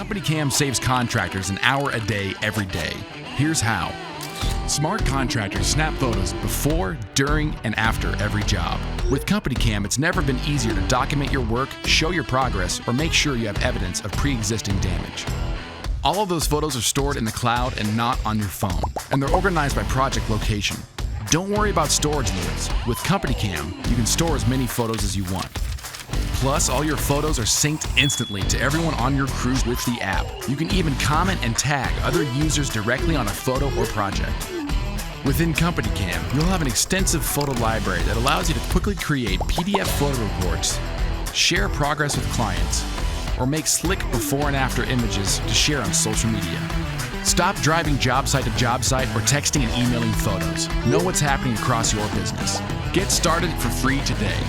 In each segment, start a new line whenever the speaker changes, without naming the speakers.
Company Cam saves contractors an hour a day every day. Here's how. Smart contractors snap photos before, during, and after every job. With Company Cam, it's never been easier to document your work, show your progress, or make sure you have evidence of pre-existing damage. All of those photos are stored in the cloud and not on your phone, and they're organized by project location. Don't worry about storage limits. With Company Cam, you can store as many photos as you want. Plus, all your photos are synced instantly to everyone on your crew with the app. You can even comment and tag other users directly on a photo or project. Within Company Cam, you'll have an extensive photo library that allows you to quickly create PDF photo reports, share progress with clients, or make slick before and after images to share on social media. Stop driving job site to job site or texting and emailing photos. Know what's happening across your business. Get started for free today.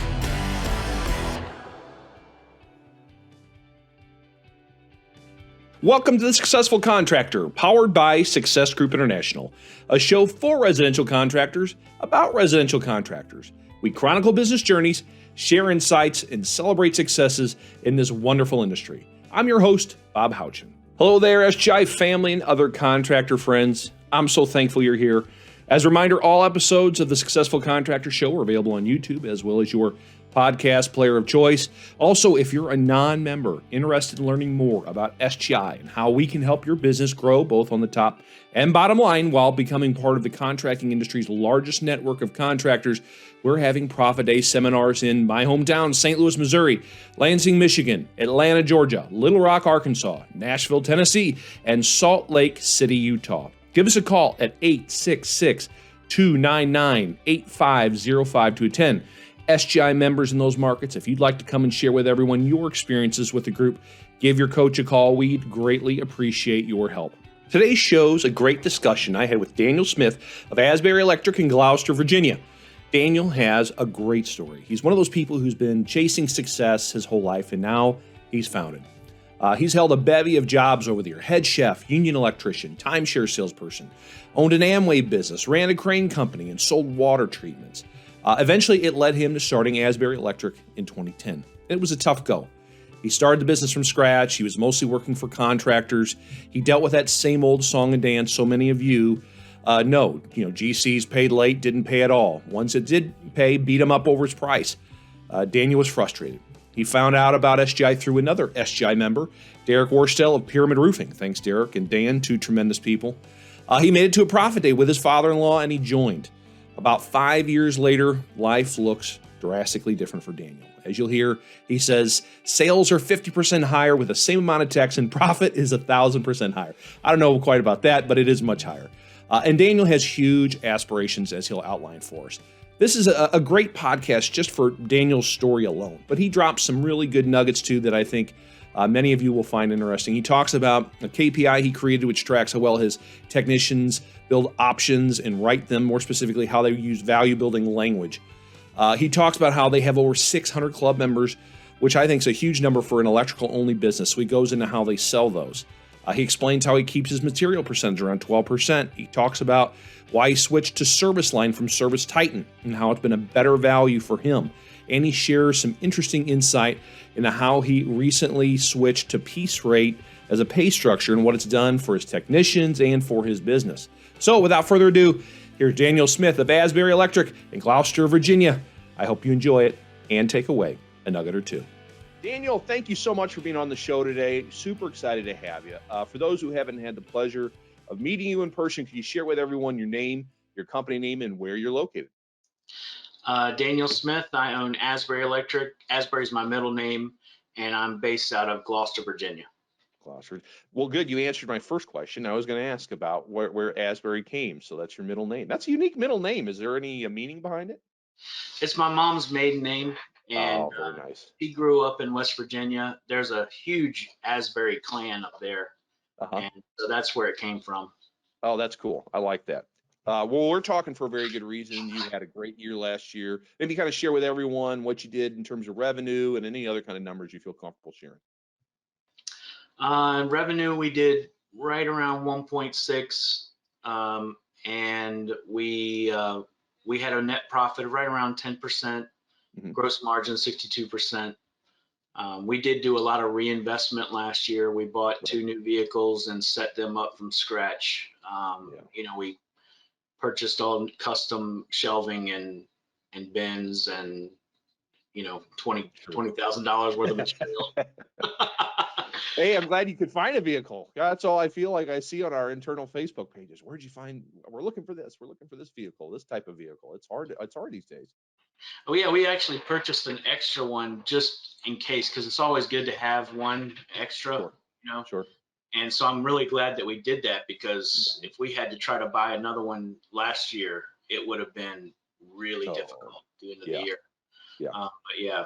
Welcome to The Successful Contractor, powered by Success Group International, a show for residential contractors about residential contractors. We chronicle business journeys, share insights, and celebrate successes in this wonderful industry. I'm your host, Bob Houchin. Hello there, SGI family and other contractor friends. I'm so thankful you're here. As a reminder, all episodes of The Successful Contractor Show are available on YouTube as well as your podcast player of choice. Also, if you're a non-member interested in learning more about SGI and how we can help your business grow both on the top and bottom line while becoming part of the contracting industry's largest network of contractors, we're having Profit Day seminars in my hometown, St. Louis, Missouri, Lansing, Michigan, Atlanta, Georgia, Little Rock, Arkansas, Nashville, Tennessee, and Salt Lake City, Utah. Give us a call at 866-299-8505 to attend. SGI members in those markets, if you'd like to come and share with everyone your experiences with the group, give your coach a call. We'd greatly appreciate your help. Today's show's a great discussion I had with Daniel Smith of Asbury Electric in Gloucester, Virginia. Daniel has a great story. He's one of those people who's been chasing success his whole life, and now he's found it. He's held a bevy of jobs over the year: head chef, union electrician, timeshare salesperson, owned an Amway business, ran a crane company, and sold water treatments. Eventually, it led him to starting Asbury Electric in 2010. It was a tough go. He started the business from scratch. He was mostly working for contractors. He dealt with that same old song and dance so many of you know. GCs paid late, didn't pay at all. Once it did pay, beat him up over his price. Daniel was frustrated. He found out about SGI through another SGI member, Derek Worstell of Pyramid Roofing. Thanks, Derek and Dan, two tremendous people. He made it to a Profit Day with his father-in-law, and he joined. About 5 years later, life looks drastically different for Daniel. As you'll hear, he says sales are 50% higher with the same amount of techs, and profit is 1,000% higher. I don't know quite about that, but it is much higher. And Daniel has huge aspirations, as he'll outline for us. This is a great podcast just for Daniel's story alone, but he drops some really good nuggets too that I think many of you will find interesting. He talks about a KPI he created which tracks how well his technicians build options and write them, more specifically how they use value building language. He talks about how they have over 600 club members, which I think is a huge number for an electrical only business. So he goes into how they sell those. He explains how he keeps his material percentage around 12%. He talks about why he switched to Service Line from Service Titan and how it's been a better value for him. And he shares some interesting insight into how he recently switched to piece rate as a pay structure and what it's done for his technicians and for his business. So without further ado, here's Daniel Smith of Asbury Electric in Gloucester, Virginia. I hope you enjoy it and take away a nugget or two. Daniel, thank you so much for being on the show today. Super excited to have you. For those who haven't had the pleasure of meeting you in person, can you share with everyone your name, your company name, and where you're located?
Daniel Smith. I own Asbury Electric. Asbury is my middle name, and I'm based out of Gloucester, Virginia.
Gloucester. Well, good. You answered my first question. I was going to ask about where Asbury came. So that's your middle name. That's a unique middle name. Is there any meaning behind it?
It's my mom's maiden name, and
very nice.
She grew up in West Virginia. There's a huge Asbury clan up there, and so that's where it came from.
Oh, that's cool. I like that. Well, we're talking for a very good reason. You had a great year last year. Maybe kind of share with everyone what you did in terms of revenue and any other kind of numbers you feel comfortable sharing.
Revenue, we did right around 1.6, and we had a net profit of right around 10%, gross margin 62%. We did do a lot of reinvestment last year. We bought 2 new vehicles and set them up from scratch. We purchased all custom shelving and bins and $20,000 worth of material.
Hey, I'm glad you could find a vehicle. That's all I feel like I see on our internal Facebook pages. Where'd you find? We're looking for this. We're looking for this vehicle, this type of vehicle. It's hard. It's hard these days.
Oh yeah, we actually purchased an extra one just in case, because it's always good to have one extra.
Sure. Sure.
And so I'm really glad that we did that, because if we had to try to buy another one last year, it would have been really difficult at the end of the year.
Yeah.
But yeah.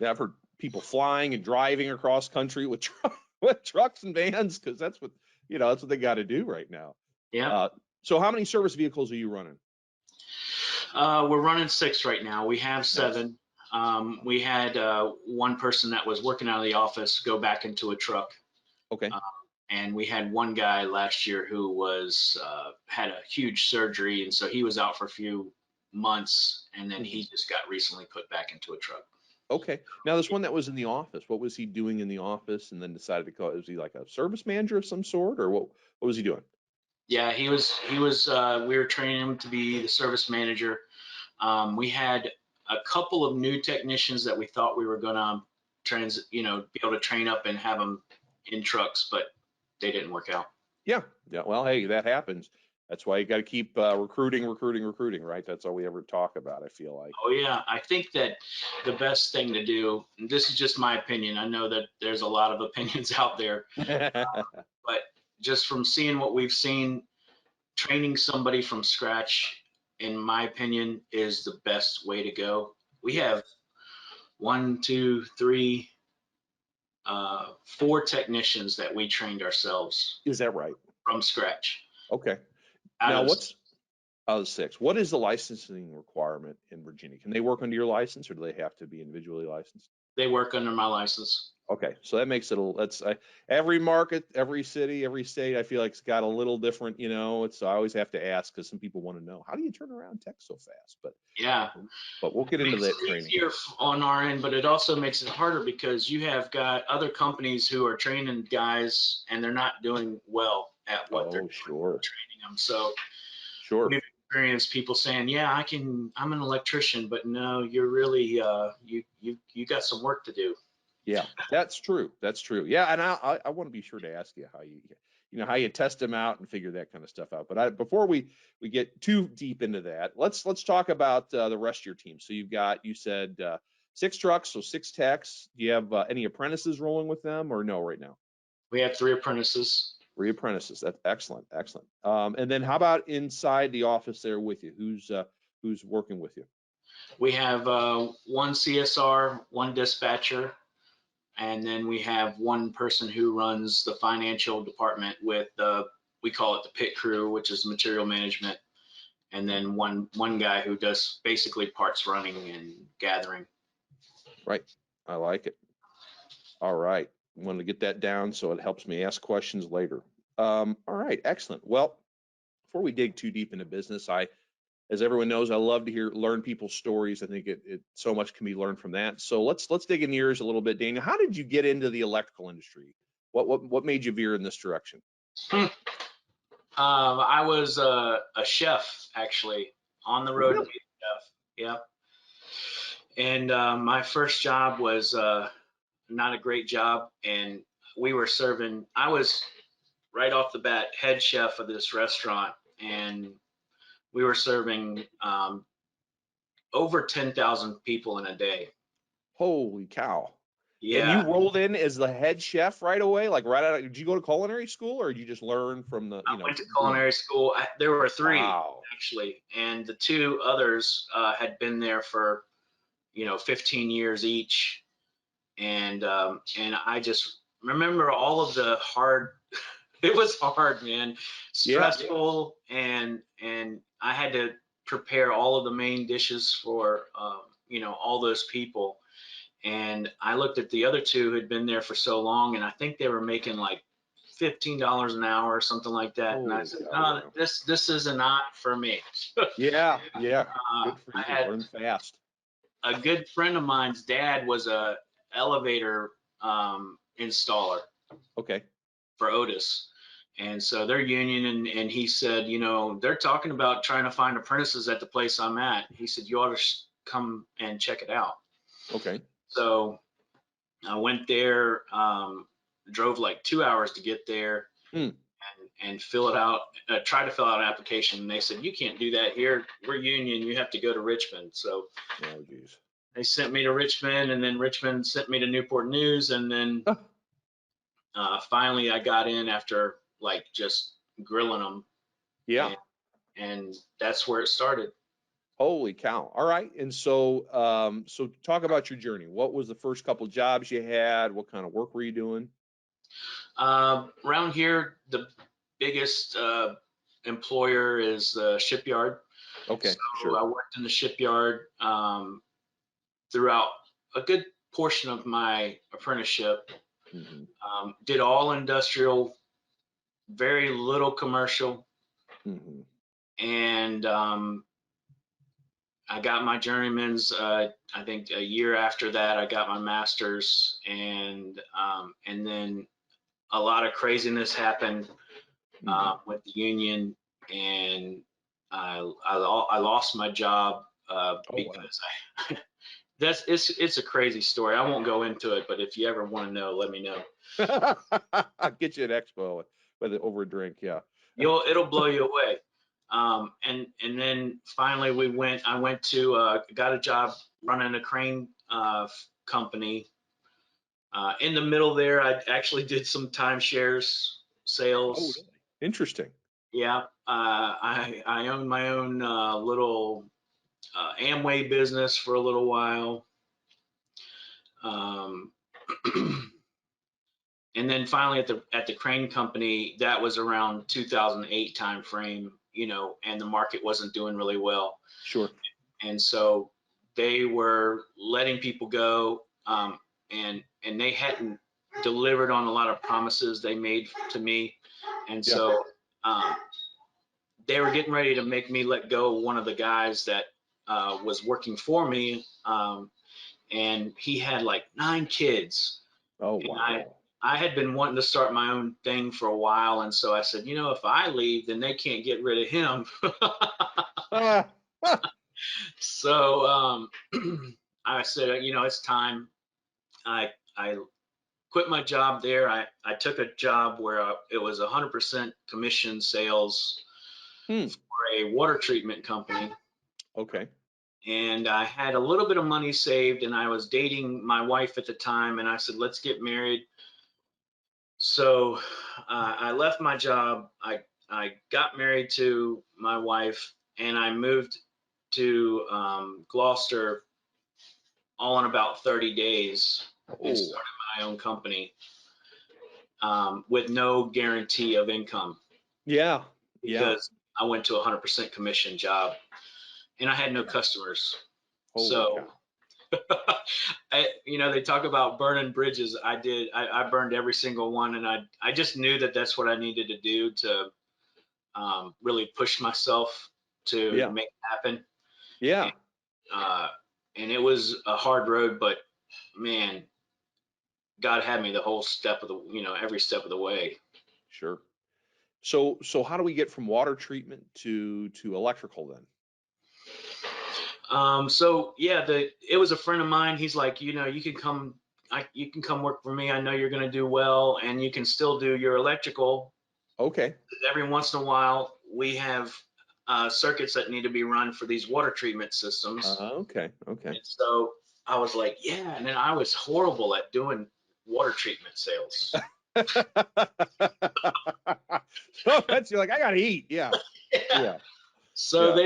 I've heard people flying and driving across country with trucks and vans, because that's what they got to do right now.
Yeah.
So how many service vehicles are you running?
We're running 6 right now. We have 7. We had one person that was working out of the office go back into a truck.
Okay.
And we had one guy last year who was had a huge surgery, and so he was out for a few months, and then he just got recently put back into a truck.
Okay. Now, this one that was in the office, what was he doing in the office and then decided to go? Was he like a service manager of some sort, or what was he doing?
Yeah, he was, we were training him to be the service manager. We had a couple of new technicians that we thought we were going to be able to train up and have them in trucks, but they didn't work out.
Yeah. Well, hey, that happens. That's why you got to keep recruiting, right? That's all we ever talk about, I feel like.
Oh yeah, I think that the best thing to do, and this is just my opinion, I know that there's a lot of opinions out there, but just from seeing what we've seen, training somebody from scratch, in my opinion, is the best way to go. We have 1, 2, 3, 4 technicians that we trained ourselves.
Is that right?
From scratch.
Okay. Now, what's out of 6? What is the licensing requirement in Virginia? Can they work under your license, or do they have to be individually licensed?
They work under my license.
Okay, so that makes it every market, every city, every state, I feel like it's got a little different, so I always have to ask, because some people want to know, how do you turn around tech so fast? But we'll get into that training.
It's easier on our end, but it also makes it harder, because you have got other companies who are training guys and they're not doing well at what they're training them. So we've experienced people saying, yeah, I'm an electrician, but no, you're really, you got some work to do.
Yeah, that's true. Yeah, and I want to be sure to ask you how you test them out and figure that kind of stuff out. But before we get too deep into that, let's talk about the rest of your team. So you said 6 trucks, so 6 techs. Do you have any apprentices rolling with them, or no right now?
We have 3 apprentices.
3 apprentices. That's excellent. And then how about inside the office there with you? Who's working with you?
We have 1 CSR, 1 dispatcher. And then we have 1 person who runs the financial department with we call it the pit crew, which is material management. And then one guy who does basically parts running and gathering.
Right. I like it. All right. I wanted to get that down so it helps me ask questions later. All right. Excellent. Well, before we dig too deep into business, as everyone knows, I love to learn people's stories. I think it so much can be learned from that. So let's dig in yours a little bit, Daniel. How did you get into the electrical industry? What made you veer in this direction?
I was a chef, actually, on the road.
Really?
To be a chef. Yeah. And my first job was not a great job, and I was right off the bat head chef of this restaurant, and we were serving over 10,000 people in a day.
Holy cow.
Yeah.
And you rolled in as the head chef right away? Like right out of, did you go to culinary school, or did you just learn from the,
I went to culinary school. There were 3 actually, and the 2 others had been there for 15 years each. And I just remember all of the hard, it was hard, man, stressful. Yeah. And I had to prepare all of the main dishes for, all those people. And I looked at the other 2 who had been there for so long, and I think they were making like $15 an hour or something like that. And I said, no, this is not for me.
Yeah. Good for you. Learn fast.
A good friend of mine's dad was a elevator installer
Okay.
for Otis. And so they're union, and he said, you know, they're talking about trying to find apprentices at the place I'm at. He said, you ought to come and check it out.
Okay.
So I went there, drove like 2 hours to get there, and fill it out, try to fill out an application. And they said, you can't do that here. We're union. You have to go to Richmond. So
Oh, geez.
they sent me to Richmond, and then Richmond sent me to Newport News. And then finally I got in after like just grilling them.
Yeah.
And that's where it started.
Holy cow. All right. And so, so talk about your journey. What was the first couple jobs you had? What kind of work were you doing?
Around here, the biggest employer is the shipyard.
Okay.
So
Sure.
I worked in the shipyard throughout a good portion of my apprenticeship. Did all industrial, very little commercial. And I got my journeyman's, I think a year after that, I got my master's, and then a lot of craziness happened with the union, and I lost my job because it's a crazy story. I won't go into it, but if you ever want to know, let me know.
I'll get you an expo over a drink. Yeah.
It'll blow you away. And then finally I went to got a job running a crane company. In the middle there, I actually did some timeshares sales.
Oh, really? Interesting.
Yeah. I owned my own little Amway business for a little while. And then finally at the crane company, that was around 2008 time frame, you know, and the market wasn't doing really well.
Sure.
And so they were letting people go, and they hadn't delivered on a lot of promises they made to me. And so they were getting ready to make me let go of one of the guys that was working for me, and he had like 9 kids.
Oh, wow.
And I had been wanting to start my own thing for a while, and so I said, you know, if I leave, then they can't get rid of him. So I said, you know, it's time. I quit my job there. I took a job where it was 100% commission sales for a water treatment company.
Okay.
And I had a little bit of money saved, and I was dating my wife at the time, and I said, let's get married. So I left my job. I got married to my wife, and I moved to Gloucester all in about 30 days and started my own company with no guarantee of income.
Yeah.
Because I went to a 100% commission job, and I had no customers. So, you know, they talk about burning bridges. I burned every single one, and I just knew that that's what I needed to do to really push myself to make it happen.
Yeah.
And it was a hard road, but man, God had me the whole step of the, you know, every step of the way.
Sure. So how do we get from water treatment to electrical then?
So yeah, it was a friend of mine. He's like, you know, you can come work for me. I know you're going to do well, and you can still do your electrical.
Okay.
Every once in a while, we have circuits that need to be run for these water treatment systems.
Okay.
And so I was like, yeah. And then I was horrible at doing water treatment sales.
So that's, you're like, I gotta eat. Yeah.
So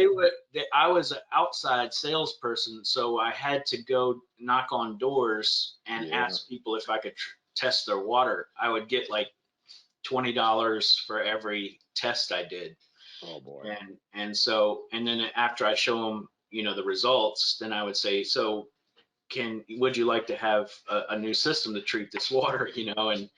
I was an outside salesperson, so I had to go knock on doors and ask people if I could test their water. I would get like $20 for every test I did.
Oh boy.
And then after I show them, you know, the results, then I would say, so would you like to have a new system to treat this water, you know? And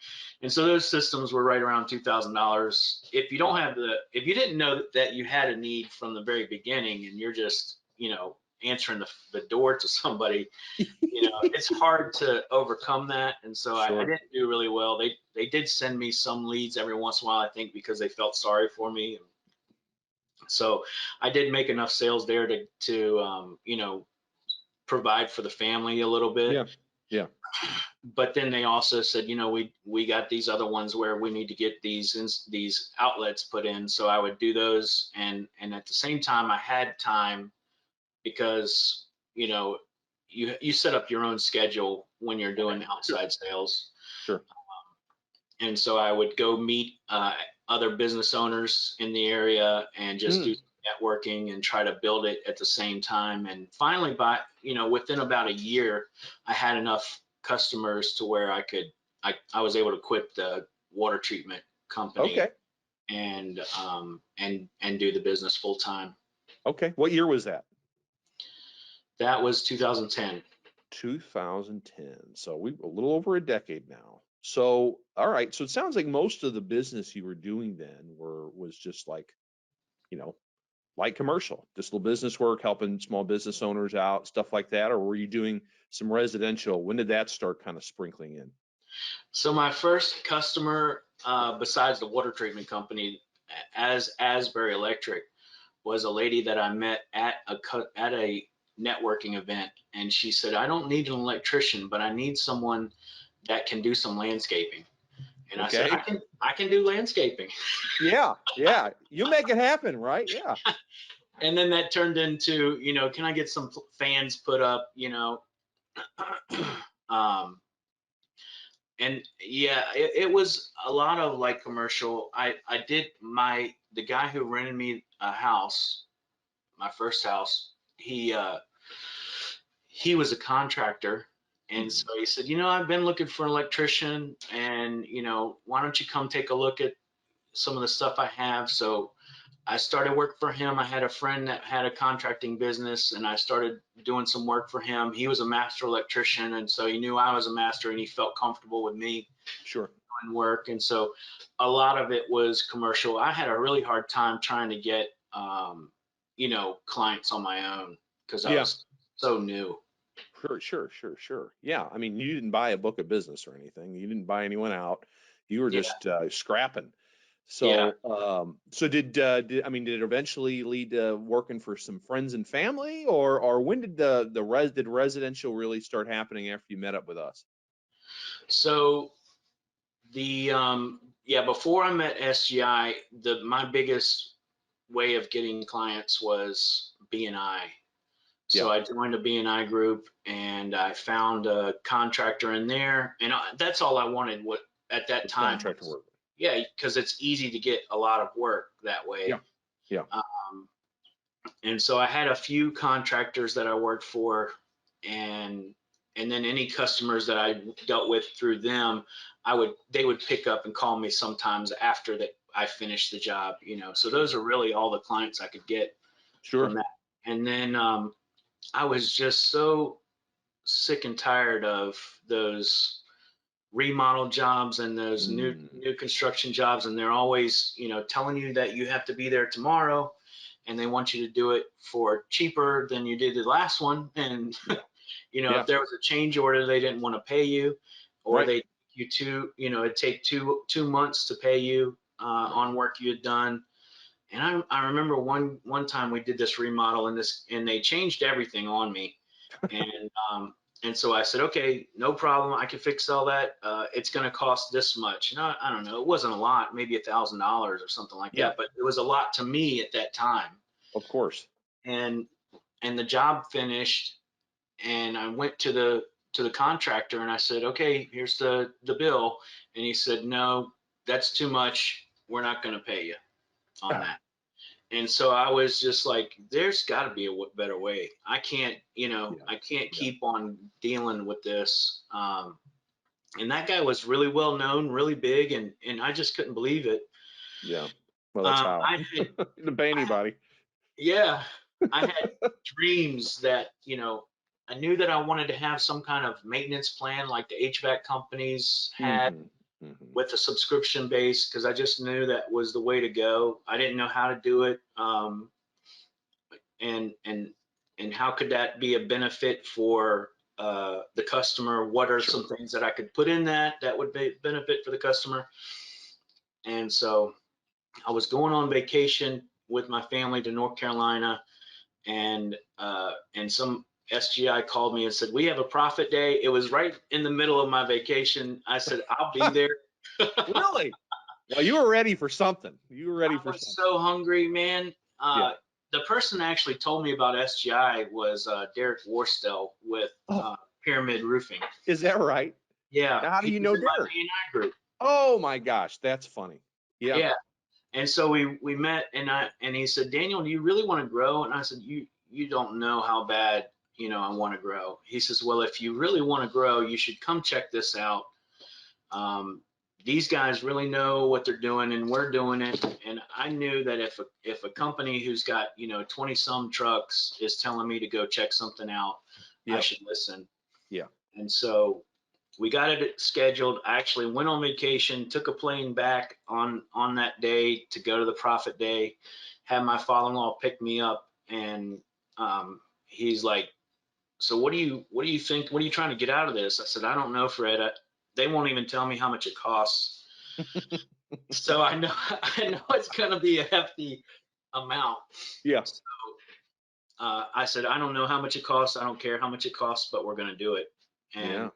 so those systems were right around $2,000. If you didn't know that you had a need from the very beginning, and you're just, you know, answering the door to somebody, it's hard to overcome that. And so I
Sure.
didn't do really well. They did send me some leads every once in a while, I think, because they felt sorry for me. So I did make enough sales there to provide for the family a little bit.
Yeah.
But then they also said, we got these other ones where we need to get these outlets put in. So I would do those, and at the same time I had time, because you set up your own schedule when you're doing outside sales.
Sure.
And so I would go meet other business owners in the area and just do networking and try to build it at the same time. And finally, within about a year, I had enough customers to where I was able to quit the water treatment company.
Okay.
And do the business full time.
Okay. What year was that?
That was 2010.
2010. So a little over a decade now. So, all right. So it sounds like most of the business you were doing then was just like, light commercial, just little business work, helping small business owners out, stuff like that. Or were you doing some residential? When did that start kind of sprinkling in?
So my first customer, besides the water treatment company, as Asbury Electric, was a lady that I met at a networking event, and she said, "I don't need an electrician, but I need someone that can do some landscaping." And I said, I can do landscaping.
Yeah. You make it happen, right? Yeah.
And then that turned into, can I get some fans put up, and yeah, it was a lot of like commercial. The guy who rented me a house, my first house, he was a contractor. And so he said, I've been looking for an electrician, and, why don't you come take a look at some of the stuff I have? So I started work for him. I had a friend that had a contracting business, and I started doing some work for him. He was a master electrician, and so he knew I was a master, and he felt comfortable with me doing work. And so a lot of it was commercial. I had a really hard time trying to get, clients on my own, because I was so new.
Sure. Yeah. I mean, you didn't buy a book of business or anything. You didn't buy anyone out. You were just scrapping. So, so did it eventually lead to working for some friends and family, or when did did residential really start happening after you met up with us?
So before I met SGI, my biggest way of getting clients was BNI. So I joined a BNI group, and I found a contractor in there, and that's all I wanted at that time.
Contractor work.
Yeah, because it's easy to get a lot of work that way.
Yeah.
And so I had a few contractors that I worked for, and then any customers that I dealt with through them, they would pick up and call me sometimes after that I finished the job, So those are really all the clients I could get from that. And then I was just so sick and tired of those remodel jobs and those new construction jobs, and they're always telling you that you have to be there tomorrow, and they want you to do it for cheaper than you did the last one. And if there was a change order, they didn't want to pay you, or they it'd take two months to pay you on work you had done. And I remember one time we did this remodel, and they changed everything on me. And so I said, okay, no problem. I can fix all that. It's going to cost this much. And I don't know. It wasn't a lot, maybe $1,000 or something like that. But it was a lot to me at that time.
Of course.
And the job finished, and I went to the contractor, and I said, okay, here's the bill. And he said, no, that's too much. We're not going to pay you on that. And so I was just like, there's got to be a better way. I can't, I can't keep on dealing with this. And that guy was really well known, really big, and I just couldn't believe it.
Yeah. Well, that's how. Didn't pay anybody.
I had dreams that, I knew that I wanted to have some kind of maintenance plan like the HVAC companies had. With a subscription base, because I just knew that was the way to go. I didn't know how to do it, and how could that be a benefit for the customer? What are some things that I could put in that would be benefit for the customer? And so I was going on vacation with my family to North Carolina, and some SGI called me and said, we have a profit day. It was right in the middle of my vacation. I said, I'll be there.
Really? Well, you were ready for something. You were ready
I
for
was
something.
so hungry, man.
Yeah.
The person that actually told me about SGI was Derek Worstell with Pyramid Roofing.
Is that right?
Yeah.
Now, how do you know Derek?
My A&I group.
Oh my gosh, that's funny. Yeah.
Yeah. And so we met, and he said, Daniel, do you really want to grow? And I said, you don't know how bad, I want to grow. He says, well, if you really want to grow, you should come check this out. These guys really know what they're doing, and we're doing it. And I knew that if a company who's got 20 some trucks is telling me to go check something out, I should listen.
Yeah.
And so we got it scheduled. I actually went on vacation, took a plane back on that day to go to the profit day, had my father-in-law pick me up, and he's like, so what do you think? What are you trying to get out of this? I said, I don't know, Fred. They won't even tell me how much it costs. So I know it's going to be a hefty amount.
Yeah.
So I said, I don't know how much it costs. I don't care how much it costs, but we're going to do it. And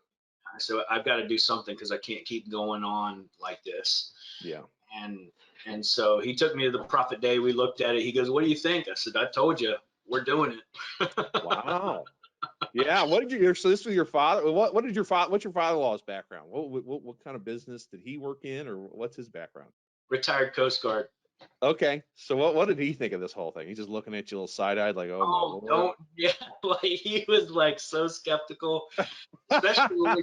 so I've got to do something because I can't keep going on like this.
Yeah.
And so he took me to the profit day. We looked at it. He goes, what do you think? I said, I told you, we're doing it.
Wow. Yeah. What did you? So this was your father. What did your father? What's your father-in-law's background? What kind of business did he work in, or what's his background?
Retired Coast Guard.
Okay. So what did he think of this whole thing? He's just looking at you a little side-eyed, like, oh my Lord.
Like he was like so skeptical, especially when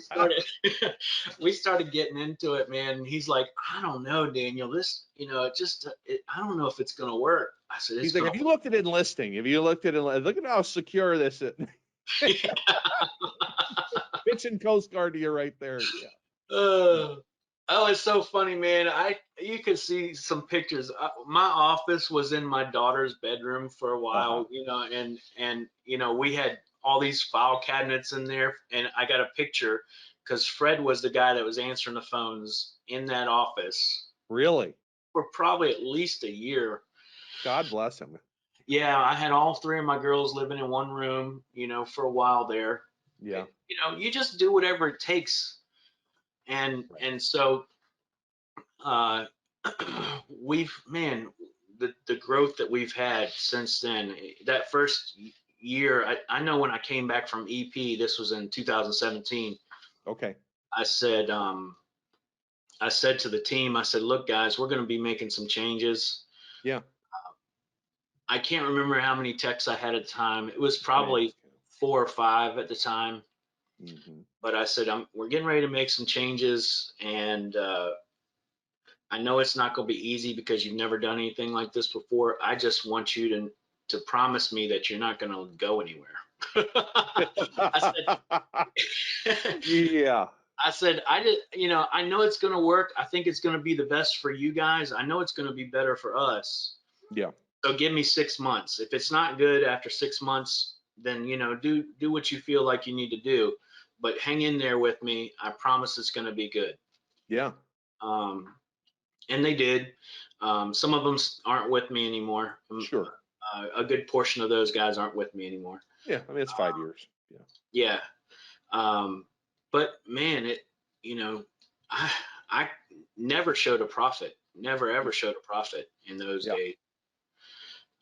we started getting into it, man. He's like, I don't know, Daniel, this, I don't know if it's going to work. I said,
he's like, have you looked at enlisting? Have you look at how secure this is? Pitching Coast Guard to you right there. Yeah.
Oh, it's so funny, man. You could see some pictures. My office was in my daughter's bedroom for a while, and we had all these file cabinets in there, and I got a picture because Fred was the guy that was answering the phones in that office.
Really?
For probably at least a year.
God bless him.
Yeah, I had all three of my girls living in one room, for a while there.
Yeah.
You just do whatever it takes. And so the growth that we've had since then, that first year, I know when I came back from EP, this was in 2017.
Okay.
I said to the team, I said, look, guys, we're going to be making some changes.
Yeah.
I can't remember how many texts I had at the time. It was probably 4 or 5 at the time.
Mm-hmm.
But I said, we're getting ready to make some changes, and I know it's not going to be easy because you've never done anything like this before. I just want you to promise me that you're not going to go anywhere. I said,
yeah.
I said, I know it's going to work. I think it's going to be the best for you guys. I know it's going to be better for us.
Yeah.
So give me 6 months. If it's not good after 6 months, then, do what you feel like you need to do, but hang in there with me. I promise it's going to be good.
Yeah.
And they did. Some of them aren't with me anymore.
Sure.
A good portion of those guys aren't with me anymore.
Yeah. I mean, it's 5 years.
Yeah. But man, I never showed a profit. Never ever showed a profit in those days.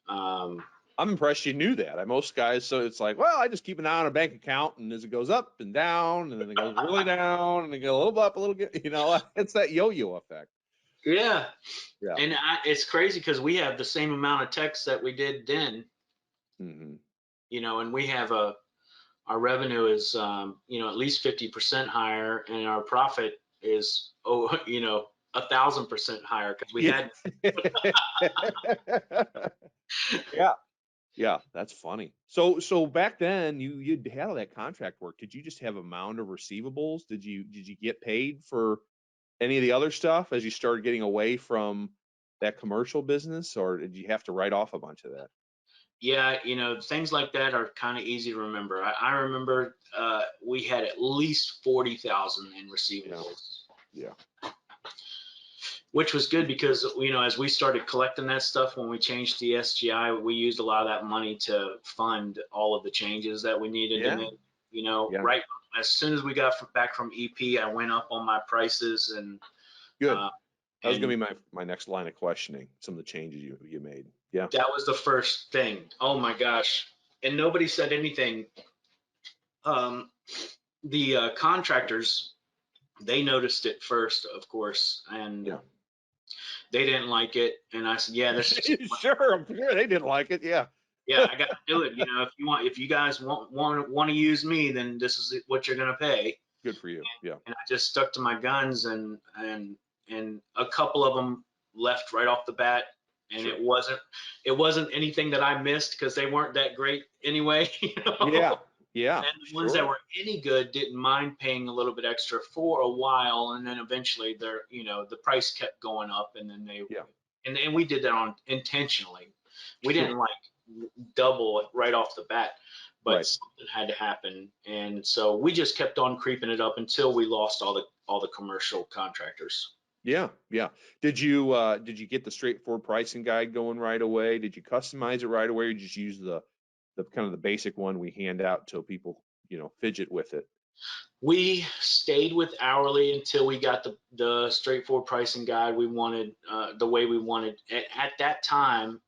I'm impressed you knew that. Most guys, so it's like, well, I just keep an eye on a bank account, and as it goes up and down, and then it goes really down, and then go a little up, a little bit, it's that yo-yo effect.
Yeah.
Yeah.
And it's crazy because we have the same amount of texts that we did then.
Mm-hmm.
And we have our revenue is, at least 50% higher, and our profit is, 1,000% higher because we had.
Yeah, that's funny. So back then you had all that contract work. Did you just have a mound of receivables? Did you get paid for any of the other stuff as you started getting away from that commercial business, or did you have to write off a bunch of that?
Yeah, things like that are kind of easy to remember. I remember we had at least 40,000 in
Yeah.
receivables,
Yeah.
which was good because, as we started collecting that stuff when we changed the SGI, we used a lot of that money to fund all of the changes that we needed to
Yeah.
make.
Yeah.
Right as soon as we got back from EP, I went up on my prices and
Good.
uh,
That was
and
going to be my next line of questioning, some of the changes you made. Yeah.
that was the first thing. Oh my gosh. And nobody said anything. The contractors, they noticed it first, of course, and
Yeah.
they didn't like it. And I said, yeah, this is just,
Sure. I'm sure they didn't like it. Yeah.
yeah, I got to do it. If you guys want to use me, then this is what you're gonna pay.
Good for you. Yeah.
And I just stuck to my guns, and a couple of them left right off the bat, and
Sure.
it wasn't anything that I missed because they weren't that great anyway.
Yeah. Yeah.
And the ones that
Sure.
were any good didn't mind paying a little bit extra for a while, and then eventually the price kept going up, and then
Yeah.
and we did that on intentionally. We
Sure.
didn't like double it right off the bat, but
Right.
something had to happen, and so we just kept on creeping it up until we lost all the commercial contractors.
Yeah. Yeah. Did you get the straightforward pricing guide going right away? Did you customize it right away, or just use the kind of the basic one we hand out till people, fidget with it?
We stayed with hourly until we got the straightforward pricing guide we wanted, the way we wanted. At that time,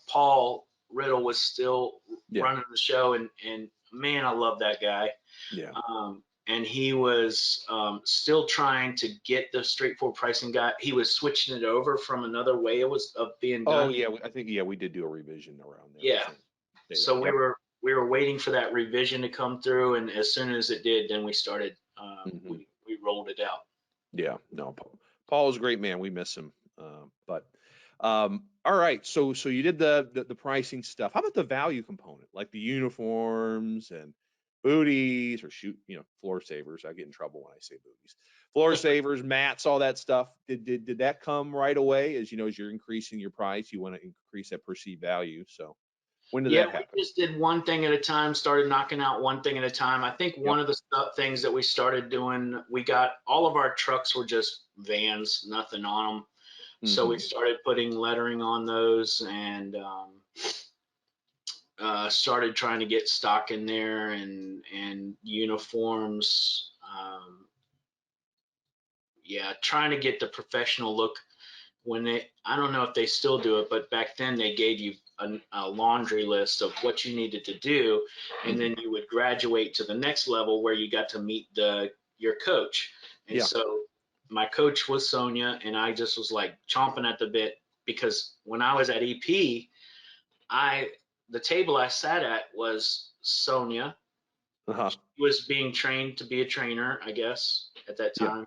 Paul Riddle was still
Yeah.
running the show, and man, I love that guy.
Yeah.
And he was still trying to get the straightforward pricing guide. He was switching it over from another way it was of being done.
Oh yeah. I think, yeah, we did do a revision around there.
Yeah.
I think.
So
Yep.
we were waiting for that revision to come through, and as soon as it did, then we started.
Mhm.
We rolled it out.
Yeah, no, Paul is a great man. We miss him. But all right. So you did the pricing stuff. How about the value component, like the uniforms and booties or floor savers? I get in trouble when I say booties. Floor savers, mats, all that stuff. Did that come right away? As you're increasing your price, you want to increase that perceived value. So when did
Yeah,
that happen?
we just did one thing at a time, started knocking out one thing at a time. I think
Yep.
one of the things that we started doing, we got all of our trucks were just vans, nothing on them. So we
Mhm.
started putting lettering on those, and started trying to get stock in there, and uniforms. Yeah, trying to get the professional look. I don't know if they still do it, but back then they gave you a laundry list of what you needed to do, and then you would graduate to the next level where you got to meet your coach. And
Yeah.
so my coach was Sonia, and I just was like chomping at the bit because when I was at EP, the table I sat at was Sonia.
Uh-huh.
She was being trained to be a trainer, I guess, at that
Yeah.
time.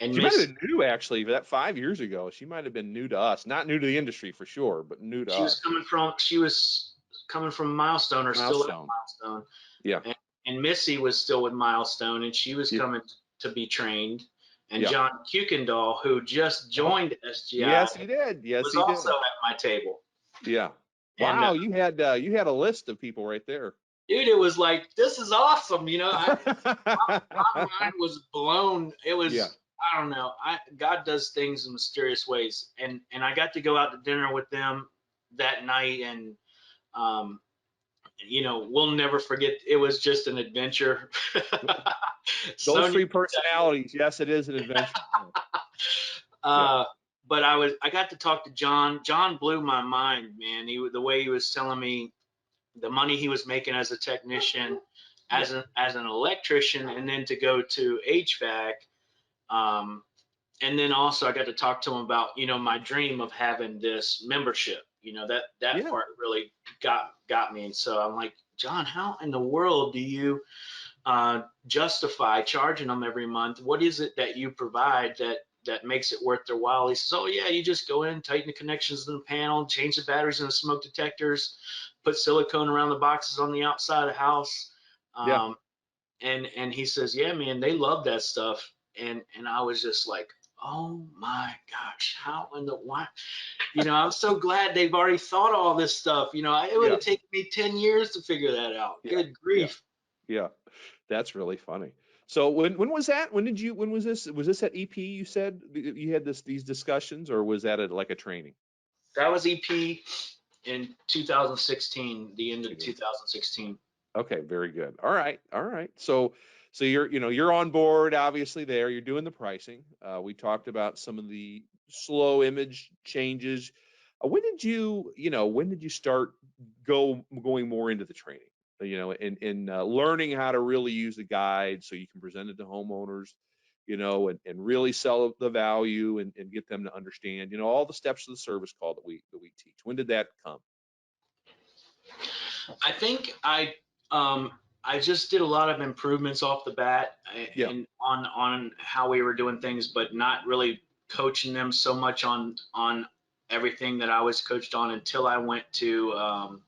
And
She might have
Miss,
been new actually, that 5 years ago. She might have been new to us. Not new to the industry for sure, but new to us.
she was coming from Milestone, or still at
Milestone.
Milestone.
Yeah.
And Missy was still with Milestone, and she was
Yeah.
coming to be trained. And
Yeah.
John Kuykendall, who just joined SGI,
Yes, he did. Yes,
was
he did.
also at my table.
Yeah.
And
Wow, you had a list of people right there.
dude, it was like, this is awesome. My mind was blown. It was,
Yeah.
I don't know. God does things in mysterious ways, and I got to go out to dinner with them that night, and we'll never forget. It was just an adventure.
Those
Sonya,
three personalities. Yes, it is an adventure. Yeah.
but I got to talk to John. John blew my mind, man. The way he was telling me the money he was making as a technician, as an electrician, and then to go to HVAC. And then also I got to talk to him about, my dream of having this membership. That
Yeah.
part really got me. And so I'm like, John, how in the world do you justify charging them every month? What is it that you provide that makes it worth their while? He says, oh yeah, you just go in, tighten the connections in the panel, change the batteries in the smoke detectors, put silicone around the boxes on the outside of the house.
Yeah.
And he says, yeah, man, they love that stuff. And I was just like, oh my gosh, how in the why? I'm so glad they've already thought all this stuff. It would
Yeah,
have taken me 10 years to figure that out.
yeah,
Good
yeah,
grief.
yeah. That's really funny. So when was that? When was this? Was this at EP? You said you had these discussions, or was that at like a training?
That was EP in 2016, the end of
Okay,
2016.
okay, very good. All right, all right. So you're on board, obviously. There, you're doing the pricing. We talked about some of the slow image changes. When did you start going more into the training? And learning how to really use the guide so you can present it to homeowners, and really sell the value and get them to understand, all the steps of the service call that we teach. When did that come?
I think I just did a lot of improvements off the bat
Yeah.
and on how we were doing things, but not really coaching them so much on everything that I was coached on until I went to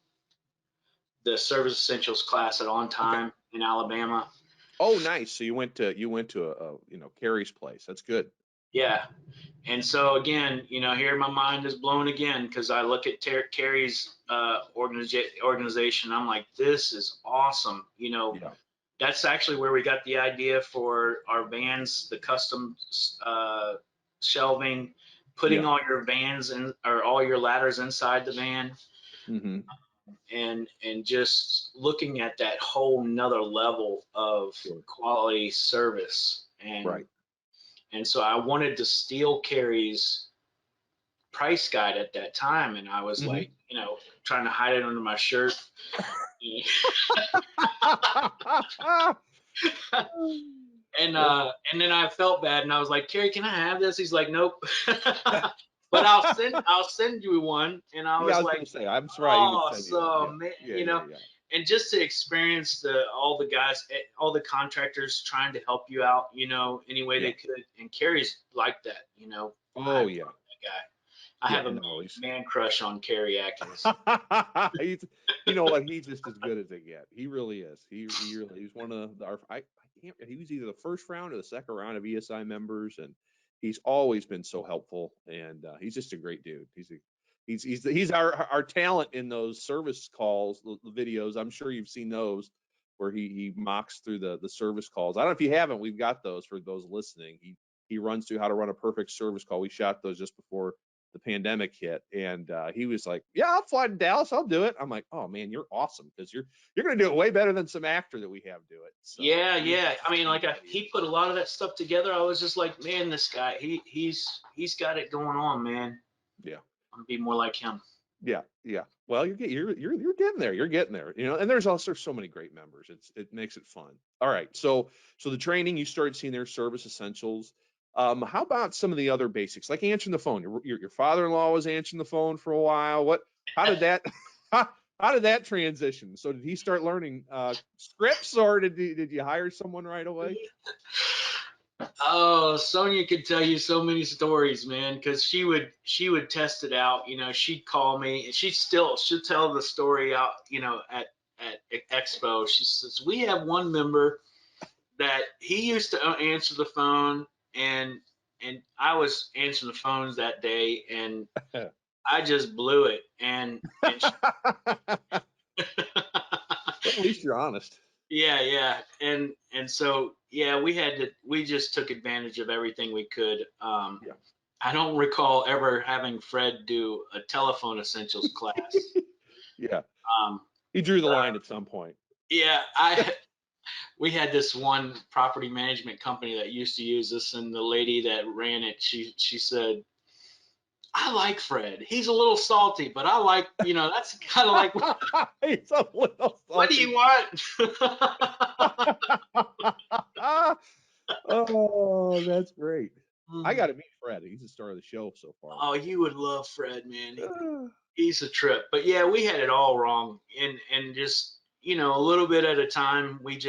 the Service Essentials class at On
Okay.
Time in Alabama.
Oh, nice. So you went to Carrie's place. That's good.
Yeah. And so again, here my mind is blown again because I look at Carrie's organization. I'm like, this is awesome.
Yeah.
That's actually where we got the idea for our vans, the custom shelving, putting
Yeah.
all your vans in or all your ladders inside the van,
Mm-hmm.
and just looking at that whole nother level of
Sure.
quality service. and
Right.
and so I wanted to steal Carrie's price guide at that time, and I was
Mm-hmm.
like, trying to hide it under my shirt. And then I felt bad, and I was like, Carrie, can I have this? He's like, nope. But I'll send you one. And I
Yeah, I
was
was
like,
gonna say, I'm surprised he would send you one.
awesome,
Yeah.
man.
Yeah. Yeah. Yeah.
And just to experience all the guys, all the contractors trying to help you out, any way
Yeah.
they could. And Carrie's like that, I
Oh,
love
yeah.
that guy. I
Yeah.
have a
No, he's
man crush on Carrie Atkins.
he's you know what, he's just as good as they get. He really is. He's one of I can't, he was either the first round or the second round of ESI members, and he's always been so helpful, and he's just a great dude. He's our talent in those service calls, the videos. I'm sure you've seen those where he mocks through the service calls. I don't know if you haven't. We've got those for those listening. He runs through how to run a perfect service call. We shot those just before the pandemic hit, and he was like, yeah, I'll fly to Dallas, I'll do it. I'm like, oh man, you're awesome, because you're going to do it way better than some actor that we have do it. So
Yeah,
he was
yeah. I mean, like
just
he put a lot of that stuff together. I was just like, man, this guy, he's got it going on, man.
yeah,
I'm gonna be more like him.
yeah, yeah. Well, you're getting there. You're getting there. And there's also so many great members. It makes it fun. All right, so the training, you started seeing their service essentials. How about some of the other basics, like answering the phone? Your father-in-law was answering the phone for a while. How did that how did that transition? So did he start learning scripts, or did you hire someone right away?
Oh, Sonia could tell you so many stories, man, because she would test it out. She'd call me, and she'll tell the story out. At Expo, she says we have one member that he used to answer the phone, and I was answering the phones that day, and I just blew it, and
Well, at least you're honest.
yeah, yeah, and so yeah, we just took advantage of everything we could.
Yeah.
I don't recall ever having Fred do a telephone essentials class.
Yeah.
Um,
He drew the
but
line at some point.
yeah, we had this one property management company that used to use this, and the lady that ran it, she said, I like Fred. He's a little salty, but I like, that's kind of like,
He's a little
what do
salty.
you want?
Oh, that's great. I got
Mm.
to meet Fred. He's the star of the show so far.
Oh, you would love Fred, man.
Uh,
He's a trip. But yeah, we had it all wrong, and just, a little bit at a time. We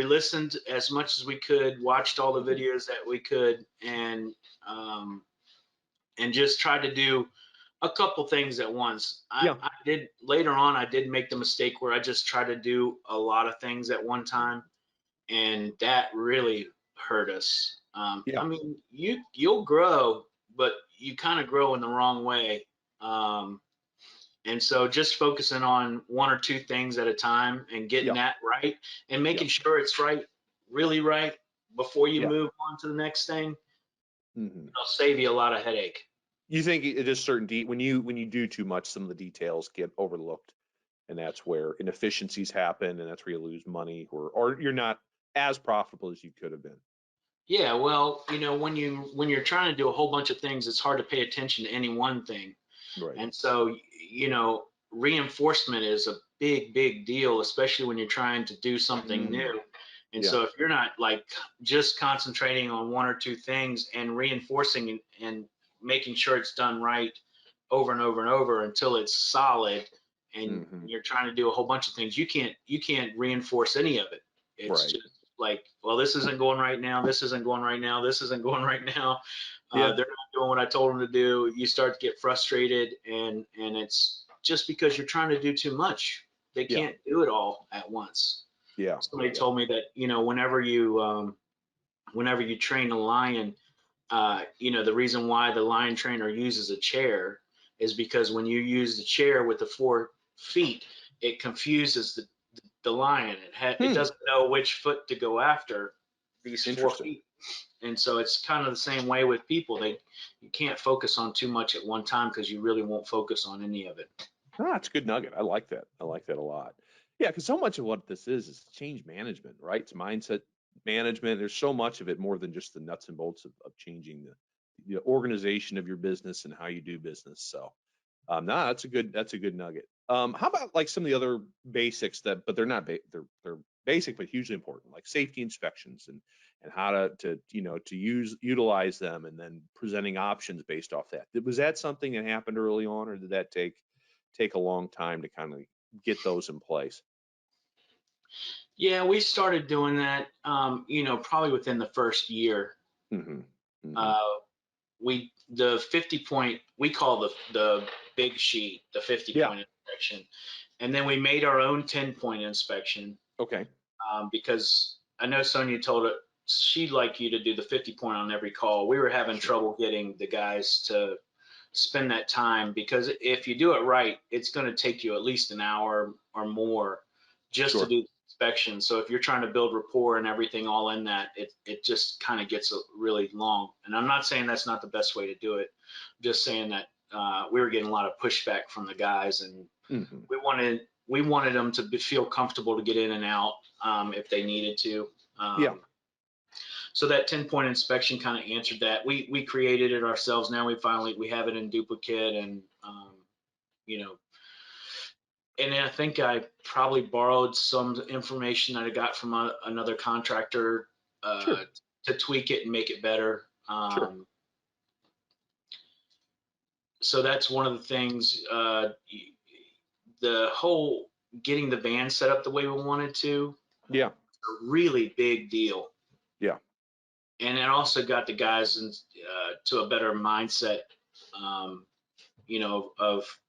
listened as much as we could, watched all the
mhm.
videos that we could, and just tried to do a couple things at once.
Yeah.
I did later on. I did make the mistake where I just tried to do a lot of things at one time, and that really hurt us.
Yeah.
I mean, you'll grow, but you kind of grow in the wrong way. And so just focusing on one or two things at a time and getting
Yeah.
that right and making
Yeah.
sure it's right, really right, before you
Yeah.
move on to the next thing,
Hmm.
it'll save you a lot of headache.
You think it is certain when you do too much, some of the details get overlooked, and that's where inefficiencies happen, and that's where you lose money, or you're not as profitable as you could have been.
Yeah, well, when you're trying to do a whole bunch of things, it's hard to pay attention to any one thing.
Right.
And so, reinforcement is a big, big deal, especially when you're trying to do something new. And
Yeah.
so if you're not like just concentrating on one or two things and reinforcing and making sure it's done right over and over and over until it's solid, and you're trying to do a whole bunch of things, you can't reinforce any of it. It's
Right.
just like, well, this isn't going right now, this isn't going right now, this isn't going right now.
Yeah.
They're not doing what I told them to do. You start to get frustrated, and it's just because you're trying to do too much. They
Yeah.
can't do it all at once.
Yeah.
Somebody
Yeah.
told me that, whenever you train a lion, the reason why the lion trainer uses a chair is because when you use the chair with the 4 feet, it confuses the lion. It doesn't know which foot to go after, these 4
Interesting.
feet. And so it's kind of the same way with people. You can't focus on too much at one time because you really won't focus on any of it.
It's a good nugget. I like that. I like that a lot. Yeah, because so much of what this is change management, right? It's mindset management. There's so much of it, more than just the nuts and bolts of changing the organization of your business and how you do business. So, that's a good nugget. How about like some of the other basics but they're not they're basic but hugely important, like safety inspections and how to utilize them, and then presenting options based off that. Was that something that happened early on, or did that take a long time to kind of get those in place?
Yeah, we started doing that, probably within the first year.
Mm-hmm. Mm-hmm.
Uh, the 50 point, we call the big sheet, the 50
Yeah.
point inspection. And then we made our own 10-point inspection,
Okay.
because I know Sonia told it she'd like you to do the 50 point on every call. We were having trouble getting the guys to spend that time, because if you do it right, it's going to take you at least an hour or more just to
Sure.
do the inspection. So if you're trying to build rapport and everything all in that, it just kind of gets really long. And I'm not saying that's not the best way to do it. I'm just saying that we were getting a lot of pushback from the guys, and
Mm-hmm.
we wanted them to feel comfortable to get in and out, if they needed to.
Yeah.
So that 10-point inspection kind of answered that. We created it ourselves. Now we have it in duplicate, and you know, and I think I probably borrowed some information that I got from another contractor,
Sure.
to tweak it and make it better.
Sure.
So that's one of the things. The whole getting the van set up the way we wanted to,
Yeah.
a really big deal.
Yeah.
And it also got the guys to a better mindset, of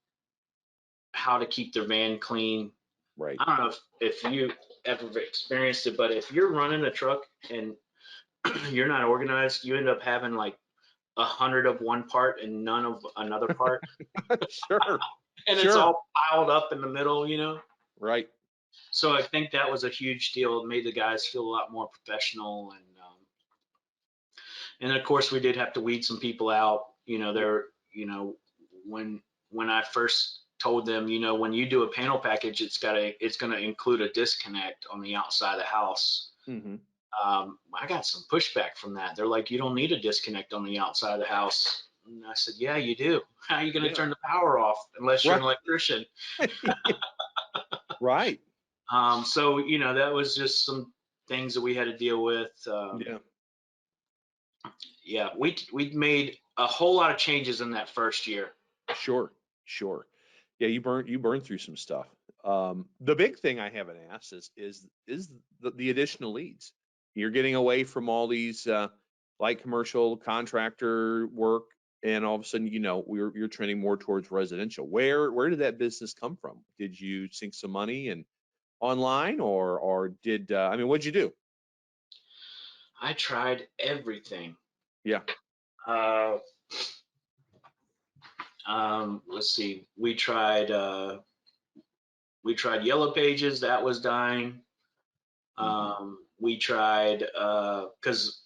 how to keep their van clean.
Right.
I don't know if you ever experienced it, but if you're running a truck and you're not organized, you end up having like 100 of one part and none of another part.
Sure.
And it's
Sure.
all piled up in the middle.
Right.
So I think that was a huge deal. It made the guys feel a lot more professional, and of course we did have to weed some people out. There, when I first told them, when you do a panel package, it's going to include a disconnect on the outside of the house.
Mm-hmm.
I got some pushback from that. They're like, you don't need a disconnect on the outside of the house. And I said, yeah, you do. How are you going to turn the power off unless you're an electrician?
Right.
So, that was just some things that we had to deal with.
Yeah.
Yeah, we made a whole lot of changes in that first year.
Sure. Sure. Yeah, you burned through some stuff. The big thing I haven't asked is the additional leads. You're getting away from all these light commercial contractor work, and all of a sudden, you're trending more towards residential. Where did that business come from? Did you sink some money and online, or did what'd you do?
I tried everything.
Yeah.
Let's see. We tried Yellow Pages. That was dying. We tried because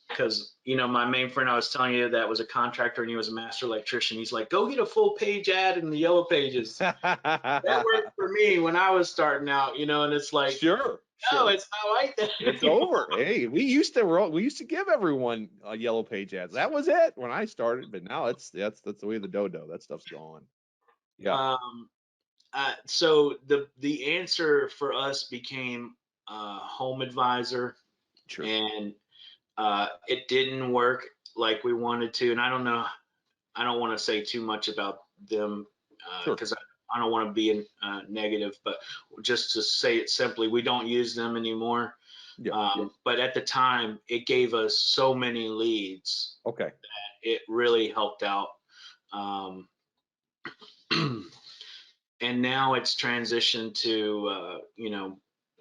my main friend I was telling you that was a contractor and he was a master electrician. He's like, go get a full page ad in the Yellow Pages. That worked for me when I was starting out, and it's like,
Sure.
no, it's not like that.
It's over. Hey, we used to give everyone Yellow Page ads. That was it when I started, but now that's the way of the dodo. That stuff's gone. Yeah.
So the answer for us became Home Advisor.
Sure.
And it didn't work like we wanted to. And I don't want to say too much about them because I don't want to be negative, but just to say it simply, we don't use them anymore.
Yeah.
But at the time, it gave us so many leads.
Okay.
That it really helped out. And now it's transitioned to,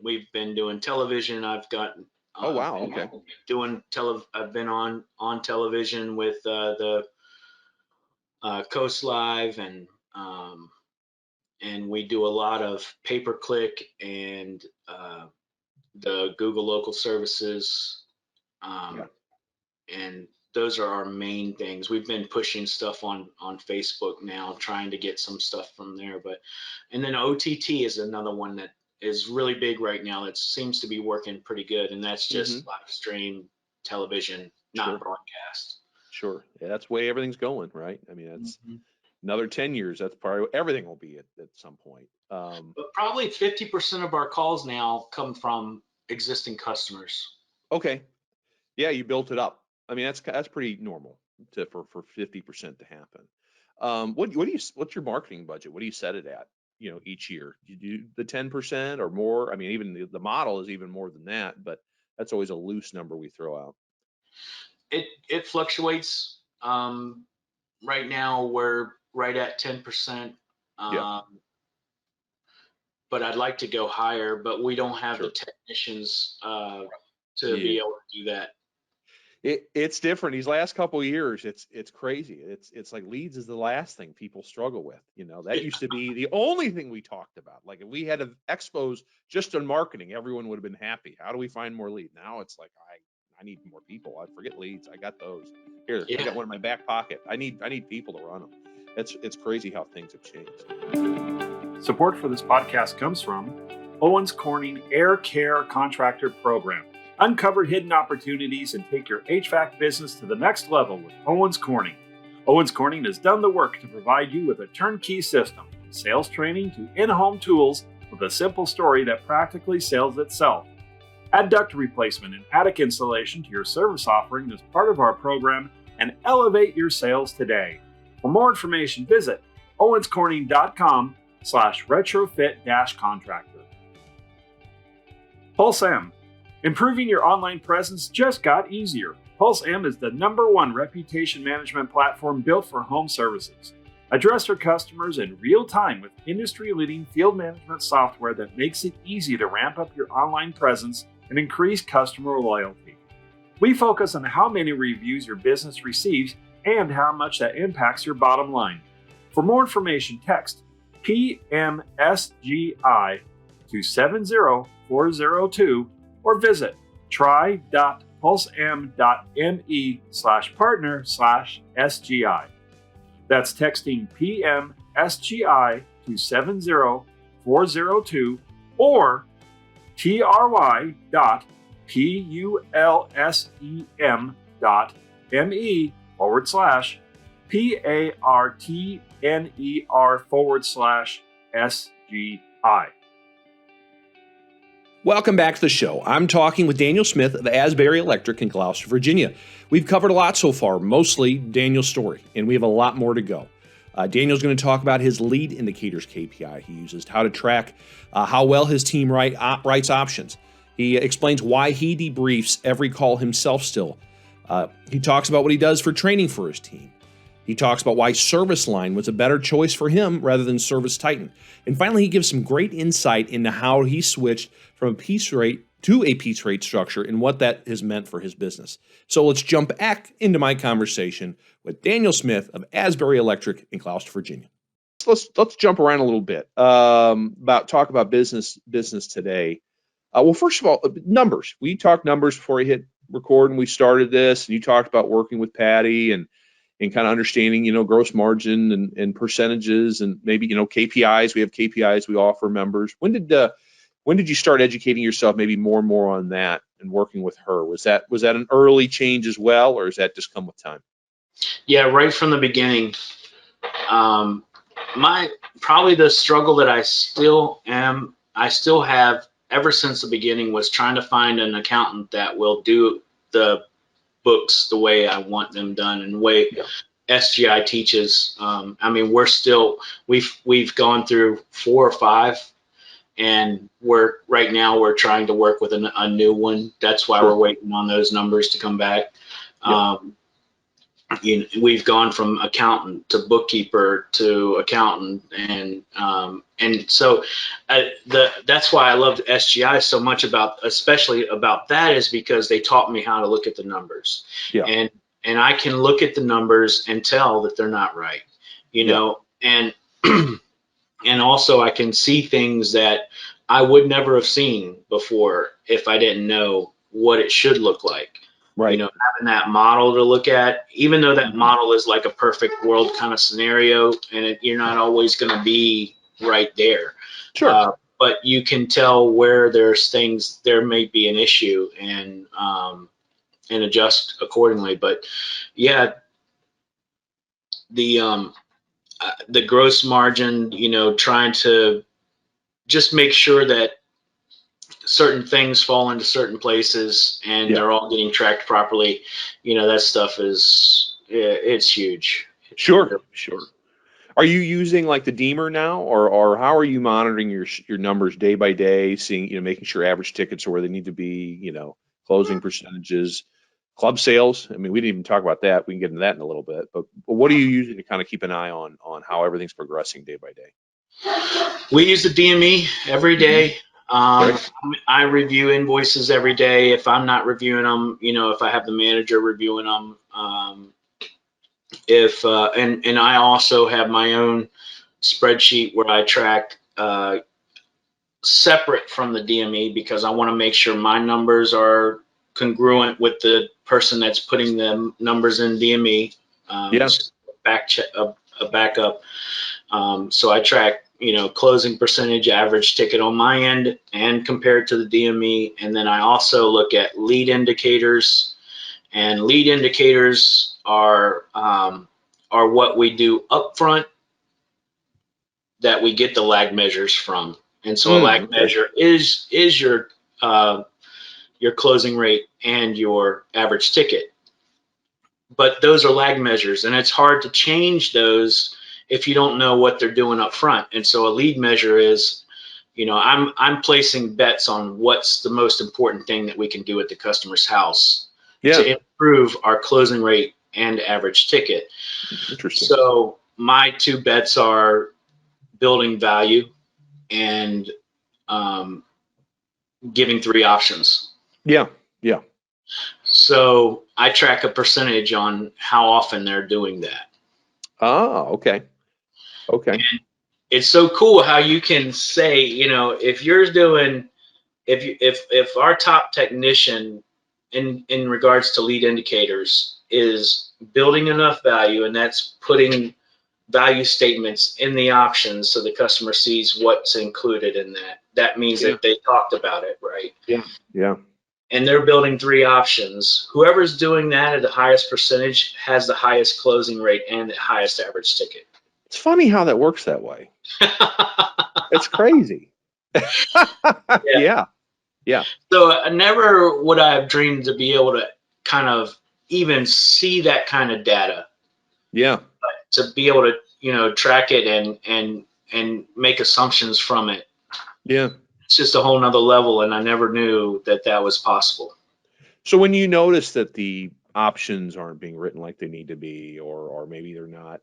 we've been doing television. I've gotten.
Oh wow! Okay.
I've been on television with the Coast Live, and we do a lot of pay-per-click and the Google Local Services, and those are our main things. We've been pushing stuff on Facebook now, trying to get some stuff from there. And then OTT is another one that is really big right now. That seems to be working pretty good, and that's just live stream television, not broadcast.
Sure. Yeah, that's the way everything's going, right? I mean, that's another 10 years. That's probably everything will be at some point.
But probably 50% of our calls now come from existing customers.
Okay. Yeah, you built it up. I mean, that's pretty normal for 50% to happen. What's your marketing budget? What do you set it at? Each year, you do the 10% or more. I mean, even the model is even more than that, but that's always a loose number we throw out.
It fluctuates. Right now we're right at 10%. But I'd like to go higher, but we don't have the technicians to be able to do that.
It's different. These last couple of years, it's crazy. It's like leads is the last thing people struggle with. That used to be the only thing we talked about. Like if we had expos just on marketing, everyone would have been happy. How do we find more leads? Now it's like I need more people. I forget leads. I got those. Here, I got one in my back pocket. I need people to run them. It's crazy how things have changed.
Support for this podcast comes from Owens Corning Air Care Contractor Program. Uncover hidden opportunities and take your HVAC business to the next level with Owens Corning. Owens Corning has done the work to provide you with a turnkey system, sales training to in-home tools with a simple story that practically sells itself. Add duct replacement and attic installation to your service offering as part of our program and elevate your sales today. For more information, visit owenscorning.com/retrofit-contractor. Pulse M. Improving your online presence just got easier. Pulse M is the #1 reputation management platform built for home services. Address your customers in real time with industry-leading field management software that makes it easy to ramp up your online presence and increase customer loyalty. We focus on how many reviews your business receives and how much that impacts your bottom line. For more information, text PMSGI to 70402 or visit try.pulsem.me/partner/SGI. That's texting PMSGI to 70402 or try.pulsem.me/partner/SGI.
Welcome back to the show. I'm talking with Daniel Smith of Asbury Electric in Gloucester, Virginia. We've covered a lot so far, mostly Daniel's story, and we have a lot more to go. Daniel's going to talk about his lead indicators KPI he uses, how to track how well his team writes options. He explains why he debriefs every call himself still. He talks about what he does for training for his team. He talks about why Service Line was a better choice for him rather than Service Titan. And finally, he gives some great insight into how he switched from a piece rate to a piece rate structure and what that has meant for his business. So let's jump back into my conversation with Daniel Smith of Asbury Electric in Gloucester, Virginia. Let's jump around a little bit talk about business today. Well, first of all, numbers. We talked numbers before we hit record and we started this, and you talked about working with Patty and kind of understanding, gross margin and percentages and maybe, KPIs. We have KPIs we offer members. When did you start educating yourself maybe more and more on that and working with her? Was that an early change as well, or does that just come with time?
Yeah, right from the beginning. Probably the struggle that I still have ever since the beginning was trying to find an accountant that will do the books the way I want them done and the way SGI teaches. We've gone through 4 or 5, and right now we're trying to work with a new one. That's why we're waiting on those numbers to come back. We've gone from accountant to bookkeeper to accountant, and so that's why I loved SGI so much, especially about that, is because they taught me how to look at the numbers, and I can look at the numbers and tell that they're not right, and and also I can see things that I would never have seen before if I didn't know what it should look like. Right. Having that model to look at, even though that model is like a perfect world kind of scenario, and you're not always going to be right there. Sure. But you can tell where there may be an issue and adjust accordingly. But yeah, the gross margin, trying to just make sure that certain things fall into certain places and they're all getting tracked properly. That stuff it's huge.
Sure. Are you using like the Deemer now, or how are you monitoring your numbers day by day, seeing, making sure average tickets are where they need to be, closing percentages, club sales? I mean, we didn't even talk about that. We can get into that in a little bit, but what are you using to kind of keep an eye on how everything's progressing day by day?
We use the DME every day. I review invoices every day. If I'm not reviewing them, if I have the manager reviewing them, and I also have my own spreadsheet where I track separate from the DME, because I want to make sure my numbers are congruent with the person that's putting the numbers in DME. A backup. So I track, closing percentage, average ticket on my end and compared to the DME. And then I also look at lead indicators, and lead indicators are what we do up front that we get the lag measures from. And so a lag measure is your closing rate and your average ticket. But those are lag measures, and it's hard to change those if you don't know what they're doing up front. And so a lead measure is, I'm placing bets on what's the most important thing that we can do at the customer's house to improve our closing rate and average ticket.
Interesting.
So my 2 bets are building value and giving 3 options.
Yeah.
So I track a percentage on how often they're doing that.
Oh, okay.
And it's so cool how you can say, if you're doing, if our top technician in regards to lead indicators is building enough value, and that's putting value statements in the options so the customer sees what's included in that means that they talked about it, right?
Yeah.
And they're building 3 options. Whoever's doing that at the highest percentage has the highest closing rate and the highest average ticket.
It's funny how that works that way. It's crazy. Yeah.
So never would I have dreamed to be able to kind of even see that kind of data.
Yeah.
But to be able to, track it and make assumptions from it.
Yeah.
It's just a whole nother level, and I never knew that was possible.
So when you notice that the options aren't being written like they need to be, or maybe they're not,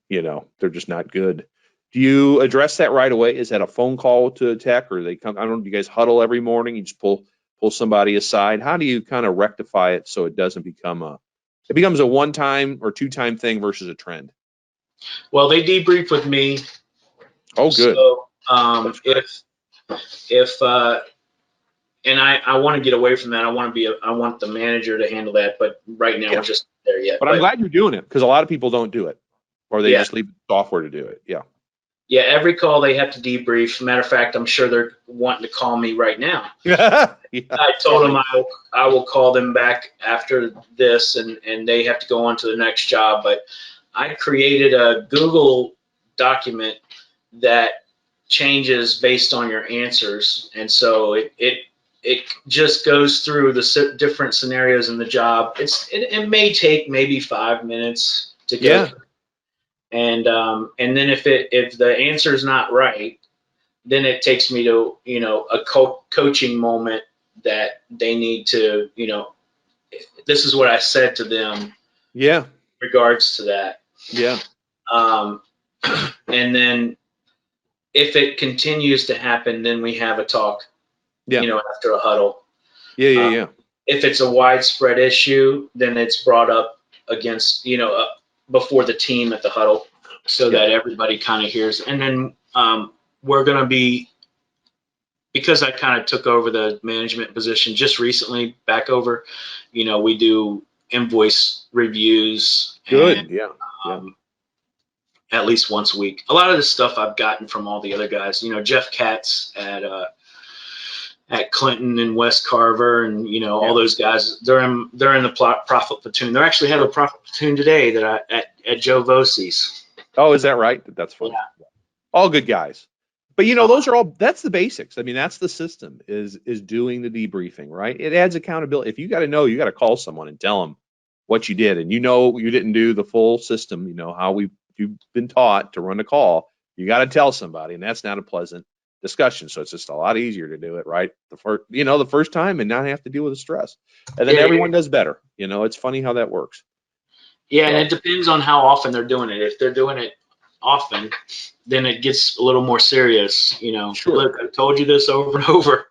they're just not good. Do you address that right away? Is that a phone call to a tech, or they come? I don't know. Do you guys huddle every morning? You just pull somebody aside. How do you kind of rectify it so it doesn't become it becomes a one-time or two-time thing versus a trend?
Well, they debrief with me.
Oh, good.
So if and I want to get away from that. I want the manager to handle that, but right now we're just not there yet.
But I'm glad you're doing it, because a lot of people don't do it, or they just leave the software to do it. Yeah.
Yeah, every call they have to debrief. Matter of fact, I'm sure they're wanting to call me right now.
Yeah.
I told them I will call them back after this, and they have to go on to the next job. But I created a Google document that changes based on your answers, and so it just goes through the different scenarios in the job. It may take maybe 5 minutes to go through. And then if the answer is not right, then it takes me to a coaching moment that they need to this is what I said to them.
Yeah.
In regards to that.
Yeah.
And then if it continues to happen, then we have a talk.
Yeah.
After a huddle.
Yeah.
If it's a widespread issue, then it's brought up against before the team at the huddle, so that everybody kind of hears. And then we're going to be, because I kind of took over the management position just recently, back over, we do invoice reviews.
Good.
And,
yeah.
At least once a week. A lot of this stuff I've gotten from all the other guys. Jeff Katz at Clinton and West Carver, and all those guys. They're in the profit platoon. They're actually having a profit platoon today that at Joe Vosie's.
Oh, is that right? That's funny. Yeah. All good guys. But those are that's the basics. I mean, that's the system is doing the debriefing, right? It adds accountability. If you got to call someone and tell them what you did, and you didn't do the full system, how you've been taught to run a call. You got to tell somebody, and that's not a pleasant discussion. So it's just a lot easier to do it right the first time, and not have to deal with the stress. And then everyone does better. It's funny how that works.
Yeah, and it depends on how often they're doing it. If they're doing it often, then it gets a little more serious.
Sure.
Look, I told you this over and over.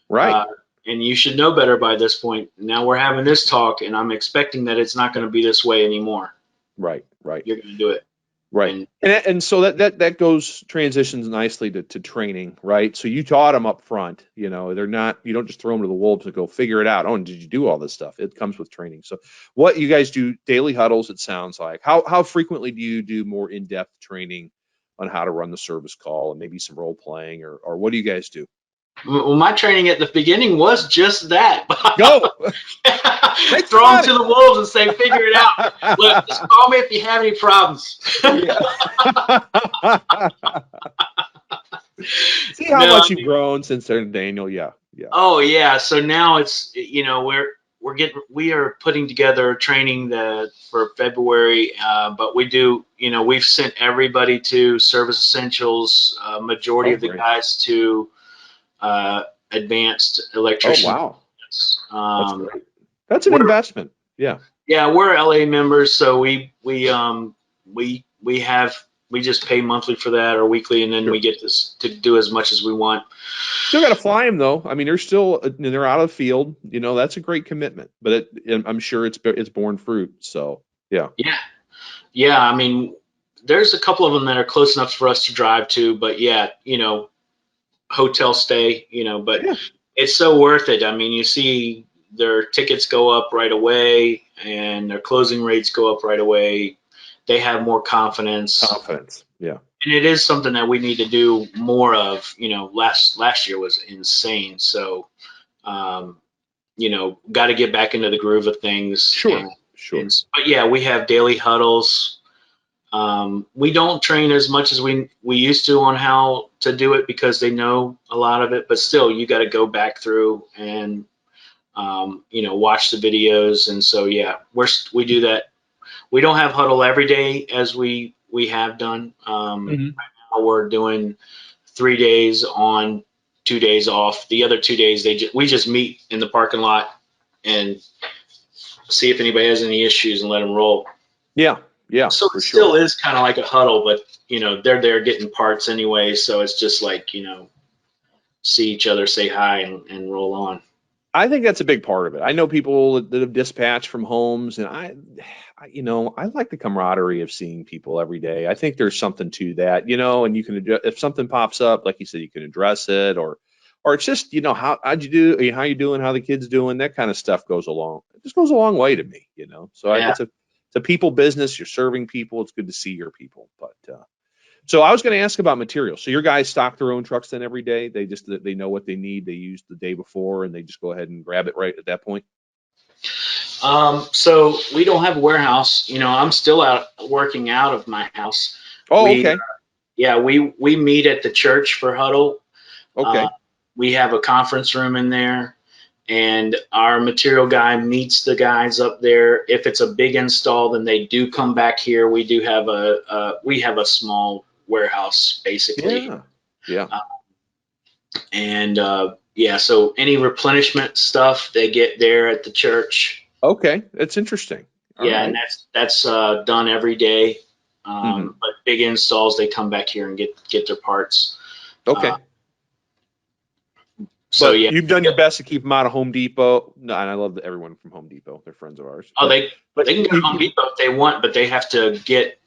Right.
And you should know better by this point. Now we're having this talk, and I'm expecting that it's not going to be this way anymore.
Right.
You're going to do it.
Right. And so that transitions nicely to training, right? So you taught them up front, they're not, you don't just throw them to the wolves and go figure it out. Oh, and did you do all this stuff? It comes with training. So what you guys do, daily huddles, it sounds like. How frequently do you do more in-depth training on how to run the service call, and maybe some role playing, or what do you guys do?
Well, my training at the beginning was just that.
Go.
Throw them to the wolves and say, figure it out. Look, just call me if you have any problems.
See how much you've grown since then, Daniel. Yeah.
Oh yeah. So now it's we are putting together training for February, but we do we've sent everybody to Service Essentials. Majority of the guys to advanced electrician.
Oh wow. That's great. That's an investment. Yeah.
Yeah, we're LA members, so we just pay monthly for that, or weekly, and then we get to do as much as we want.
Still got to fly them though. I mean, they're out of the field. That's a great commitment, but I'm sure it's borne fruit. So yeah.
I mean, there's a couple of them that are close enough for us to drive to, but hotel stay, but it's so worth it. I mean, you see their tickets go up right away, and their closing rates go up right away. They have more confidence.
Yeah.
And it is something that we need to do more of. Last year was insane. So, got to get back into the groove of things.
Sure.
But yeah, we have daily huddles. We don't train as much as we used to on how to do it, because they know a lot of it, but still you got to go back through and, watch the videos. And so, yeah, we do that. We don't have huddle every day as we have done. Right now we're doing 3 days on, 2 days off. The other 2 days, we just meet in the parking lot and see if anybody has any issues and let them roll.
Yeah,
So
for
it still
sure.
is kind of like a huddle, but they're there getting parts anyway, so it's just like see each other, say hi, and roll on.
I think that's a big part of it. I know people that have dispatched from homes, and I like the camaraderie of seeing people every day. I think there's something to that, and you can if something pops up, like you said, you can address it, or it's just, how'd you do, how you doing, how the kids doing, that kind of stuff goes along. It just goes a long way to me, So
Yeah.
it's a people business. You're serving people. It's good to see your people, but. So I was going to ask about materials. So your guys stock their own trucks then every day? They know what they need. They use the day before, and they just go ahead and grab it right at that point?
So we don't have a warehouse. I'm still out working out of my house.
Oh, okay.
We meet at the church for huddle.
Okay.
We have a conference room in there, and our material guy meets the guys up there. If it's a big install, then they do come back here. We do have a small warehouse basically.
Yeah.
So any replenishment stuff they get there at the church.
Okay, that's interesting. All right.
And that's done every day.
Mhm.
But big installs, they come back here and get their parts.
Okay.
So
But you've done your best to keep them out of Home Depot. No, and I love everyone from Home Depot. They're friends of ours.
Oh, they can go to Home Depot if they want, but they have to get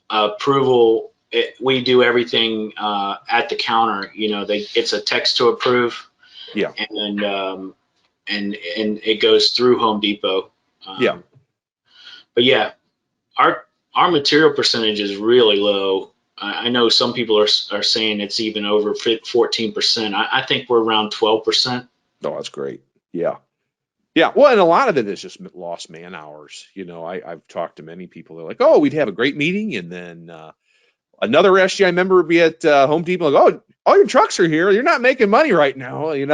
approval. We do everything at the counter. It's a text to approve.
Yeah.
And it goes through Home Depot.
Yeah.
But yeah, our material percentage is really low. I know some people are saying it's even over 14%. I think we're around 12%.
Oh, that's great. Yeah. Yeah. Well, and a lot of it is just lost man hours. I've talked to many people. They're like, oh, we'd have a great meeting. And then another SGI member would be at Home Depot. Like, oh, all your trucks are here. You're not making money right now, and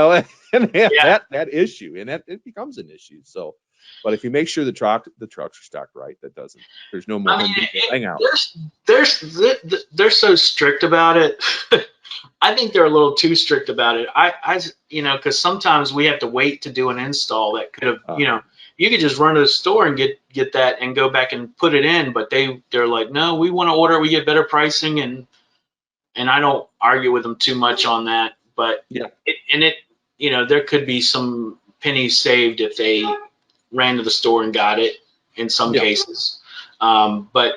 they have that issue, and it becomes an issue. So, but if you make sure the trucks are stocked right, there's no more Home Depot hangout.
They're so strict about it. I think they're a little too strict about it. Because sometimes we have to wait to do an install that could have, you could just run to the store and get that and go back and put it in. But they're like, no, we want to order. We get better pricing, and I don't argue with them too much on that. But there could be some pennies saved if they ran to the store and got it in some cases. But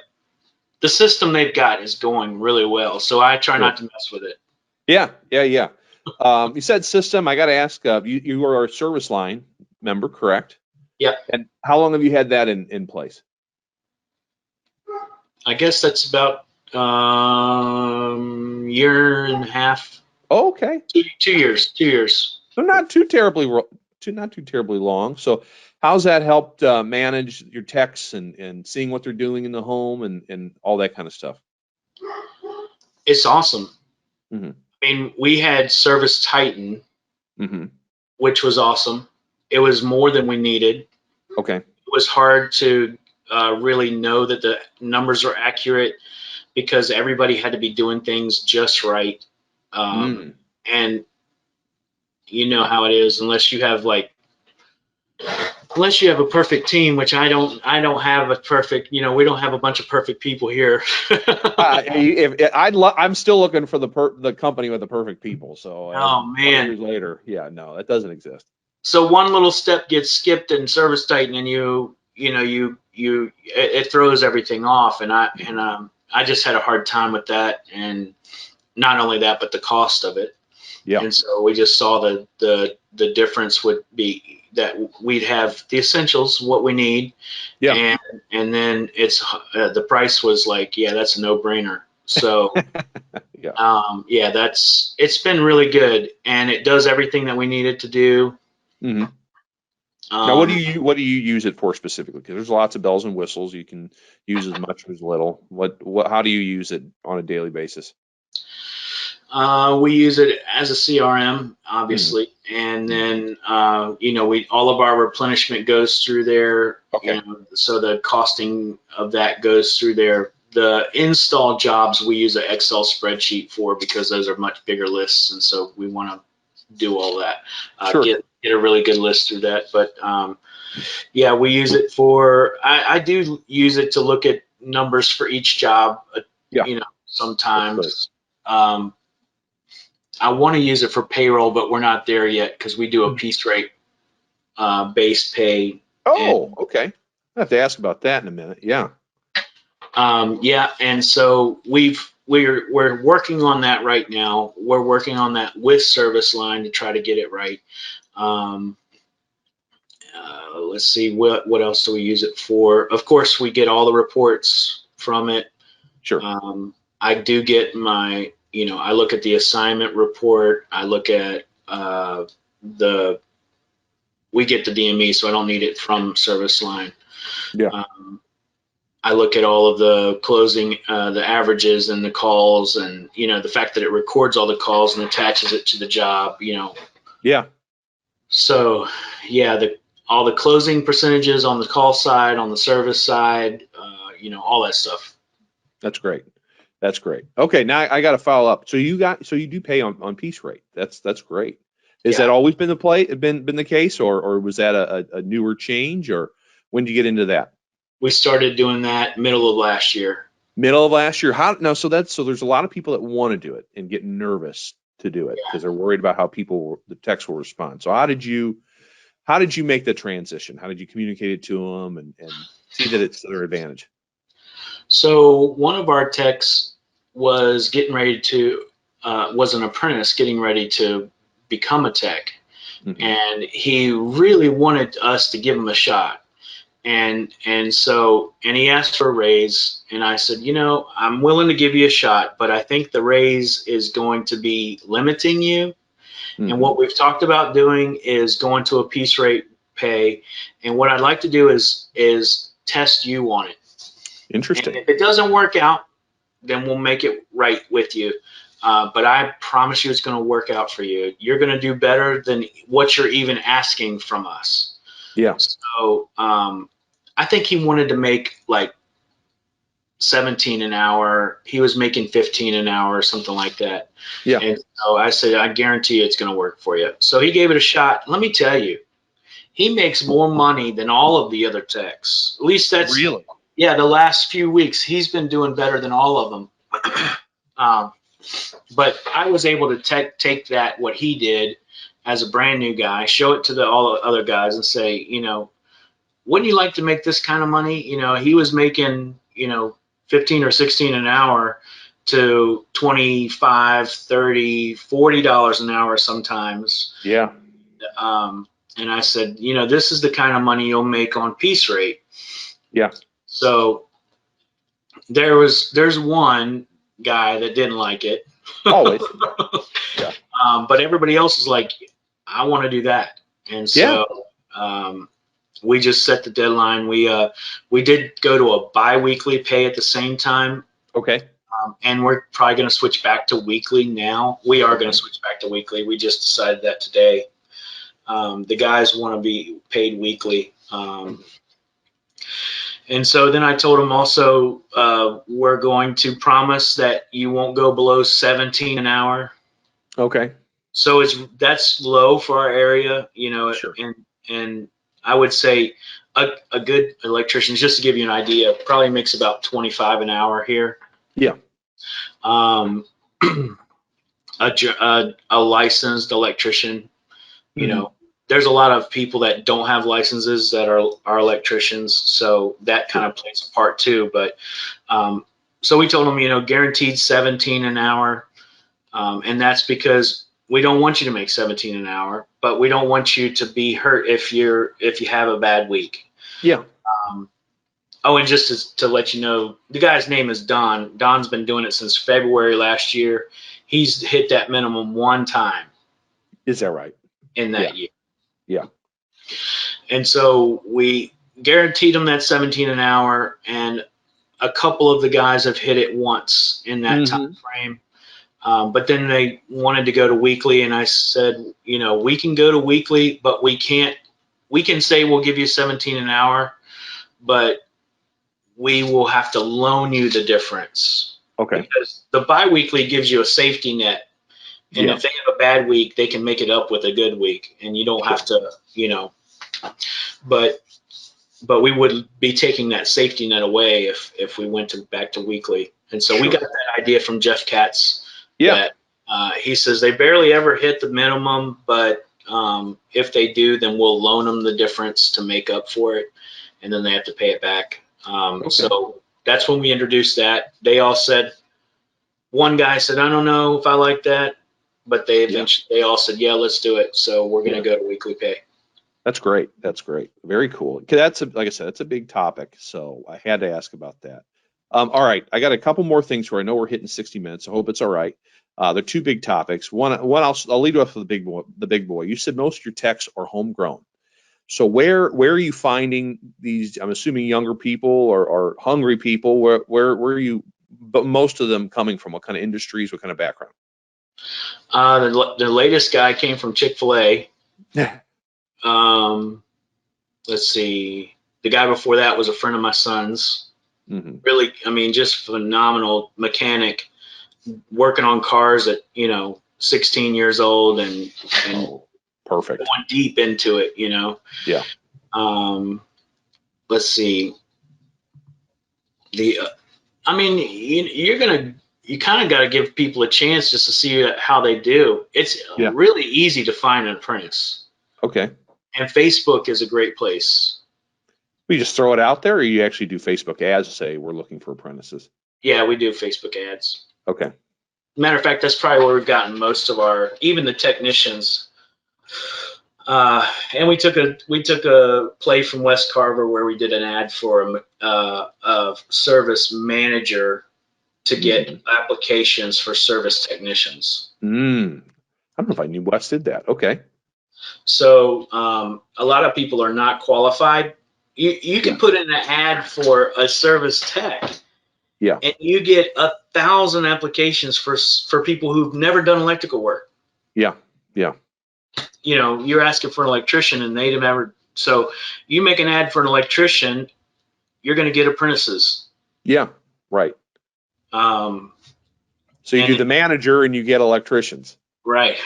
the system they've got is going really well, so I try not to mess with it.
Yeah. You said system. I got to ask. You are a service line member, correct?
Yeah.
And how long have you had that in place?
I guess that's about year and a half.
Oh, okay.
2 years. 2 years.
So not too terribly long. So how's that helped manage your techs and seeing what they're doing in the home and all that kind of stuff?
It's awesome.
Mm-hmm.
I mean, we had Service Titan, which was awesome. It was more than we needed.
Okay.
It was hard to really know that the numbers were accurate because everybody had to be doing things just right. And you know how it is, unless you have a perfect team, which I don't have a perfect, we don't have a bunch of perfect people here.
I'm still looking for the company with the perfect people. So
oh man,
years later, no, that doesn't exist.
So one little step gets skipped in Service Titan, and it throws everything off. And I just had a hard time with that, and not only that, but the cost of it. Yeah. And so we just saw the difference would be that we'd have the essentials, what we need. Yeah. And then it's the price was like, that's a no-brainer. So it's been really good, and it does everything that we need it to do.
Mm-hmm. Now, what do you use it for specifically? Because there's lots of bells and whistles. You can use as much or as little. How do you use it on a daily basis?
We use it as a CRM, obviously, and then all of our replenishment goes through there. Okay. So the costing of that goes through there. The install jobs we use an Excel spreadsheet for because those are much bigger lists, and so we want to do all that. Sure. Get a really good list through that. But Yeah, we use it for, I do use it to look at numbers for each job,
Yeah.
sometimes. I want to use it for payroll, but we're not there yet because we do a piece rate based pay.
Oh, okay. I have to ask about that in a minute. Yeah.
Yeah, and so we're working on that right now. We're working on that with Service Line to try to get it right. Let's see, what else do we use it for? Of course, we get all the reports from it.
Sure.
I do get my, I look at the assignment report. I look at we get the DME, so I don't need it from Service Line.
Yeah.
I look at all of the closing, the averages and the calls, and the fact that it records all the calls and attaches it to the job.
Yeah.
So yeah, all the closing percentages on the call side, on the service side, all that stuff.
That's great. That's great. Okay, now I got to follow up. So you do pay on piece rate. That's great. Has that always been the case, or was that a newer change, or when did you get into that?
We started doing that middle of last year.
Middle of last year. So there's a lot of people that want to do it and get nervous to do it because they're worried about how the techs will respond. So how did you make the transition? How did you communicate it to them and see that it's to their advantage?
So one of our techs was getting ready to was an apprentice getting ready to become a tech, and he really wanted us to give him a shot. And he asked for a raise, and I said, I'm willing to give you a shot, but I think the raise is going to be limiting you. And what we've talked about doing is going to a piece rate pay. And what I'd like to do is test you on it.
Interesting.
And if it doesn't work out, then we'll make it right with you. But I promise you it's going to work out for you. You're going to do better than what you're even asking from us.
Yeah.
So I think he wanted to make like 17 an hour. He was making 15 an hour or something like that.
Yeah.
And so I said, I guarantee you it's going to work for you. So he gave it a shot. Let me tell you, he makes more money than all of the other techs. At least that's
really.
Yeah, the last few weeks he's been doing better than all of them. But I was able to take that, what he did as a brand new guy, show it to all the other guys and say, wouldn't you like to make this kind of money? He was making, 15 or 16 an hour to 25, 30, $40 an hour sometimes.
Yeah.
And I said, this is the kind of money you'll make on piece rate.
Yeah.
So there's one guy that didn't like it.
Always. Yeah.
But everybody else is like, I want to do that. And so we just set the deadline. We did go to a bi-weekly pay at the same time.
Okay.
And we're probably going to switch back to weekly now. We are going to switch back to weekly. We just decided that today. The guys want to be paid weekly. And so then I told him also, we're going to promise that you won't go below 17 an hour.
Okay.
So that's low for our area,
Sure.
And I would say a good electrician, just to give you an idea, probably makes about 25 an hour here.
Yeah.
A licensed electrician, there's a lot of people that don't have licenses that are electricians, so that kind of plays a part too. But so we told them, guaranteed 17 an hour, and that's because we don't want you to make 17 an hour, but we don't want you to be hurt if you have a bad week.
Yeah.
And just to let you know, the guy's name is Don. Don's been doing it since February last year. He's hit that minimum one time.
Is that right?
In that year.
Yeah.
And so we guaranteed him that 17 an hour, and a couple of the guys have hit it once in that time frame. But then they wanted to go to weekly, and I said, we can go to weekly, but we can say we'll give you 17 an hour, but we will have to loan you the difference.
Okay.
Because the biweekly gives you a safety net. And if they have a bad week, they can make it up with a good week, and you don't have to, But but we would be taking that safety net away if we went back to weekly. And so we got that idea from Jeff Katz.
Yeah.
That he says they barely ever hit the minimum, but if they do, then we'll loan them the difference to make up for it, and then they have to pay it back. So that's when we introduced that. They all said, one guy said, I don't know if I like that, but they all said, yeah, let's do it. So we're going to go to weekly pay.
That's great. That's great. Very cool. That's like I said, that's a big topic. So I had to ask about that. All right. I got a couple more things where I know we're hitting 60 minutes. I hope it's all right. They're two big topics. One I'll lead off with the big boy. You said most of your techs are homegrown. So where are you finding these? I'm assuming younger people or hungry people. Where are you? But most of them coming from what kind of industries? What kind of background?
The latest guy came from Chick-fil-A. Let's see. The guy before that was a friend of my son's.
Mm-hmm.
Really, I mean, just phenomenal mechanic, working on cars at 16 years old and
perfect,
going deep into it.
Yeah.
Let's see. You kind of got to give people a chance just to see how they do. It's really easy to find an apprentice.
Okay.
And Facebook is a great place.
We just throw it out there, or you actually do Facebook ads to say we're looking for apprentices?
Yeah, we do Facebook ads.
Okay.
Matter of fact, that's probably where we've gotten most of even the technicians. And we took a play from West Carver where we did an ad for a service manager to get applications for service technicians.
I don't know if I knew West did that. Okay.
So a lot of people are not qualified. You can put in an ad for a service tech.
Yeah.
And you get 1,000 applications for people who've never done electrical work.
Yeah. Yeah.
You're asking for an electrician and they've never. So you make an ad for an electrician, you're going to get apprentices.
Yeah. Right. So you do the manager and you get electricians.
Right.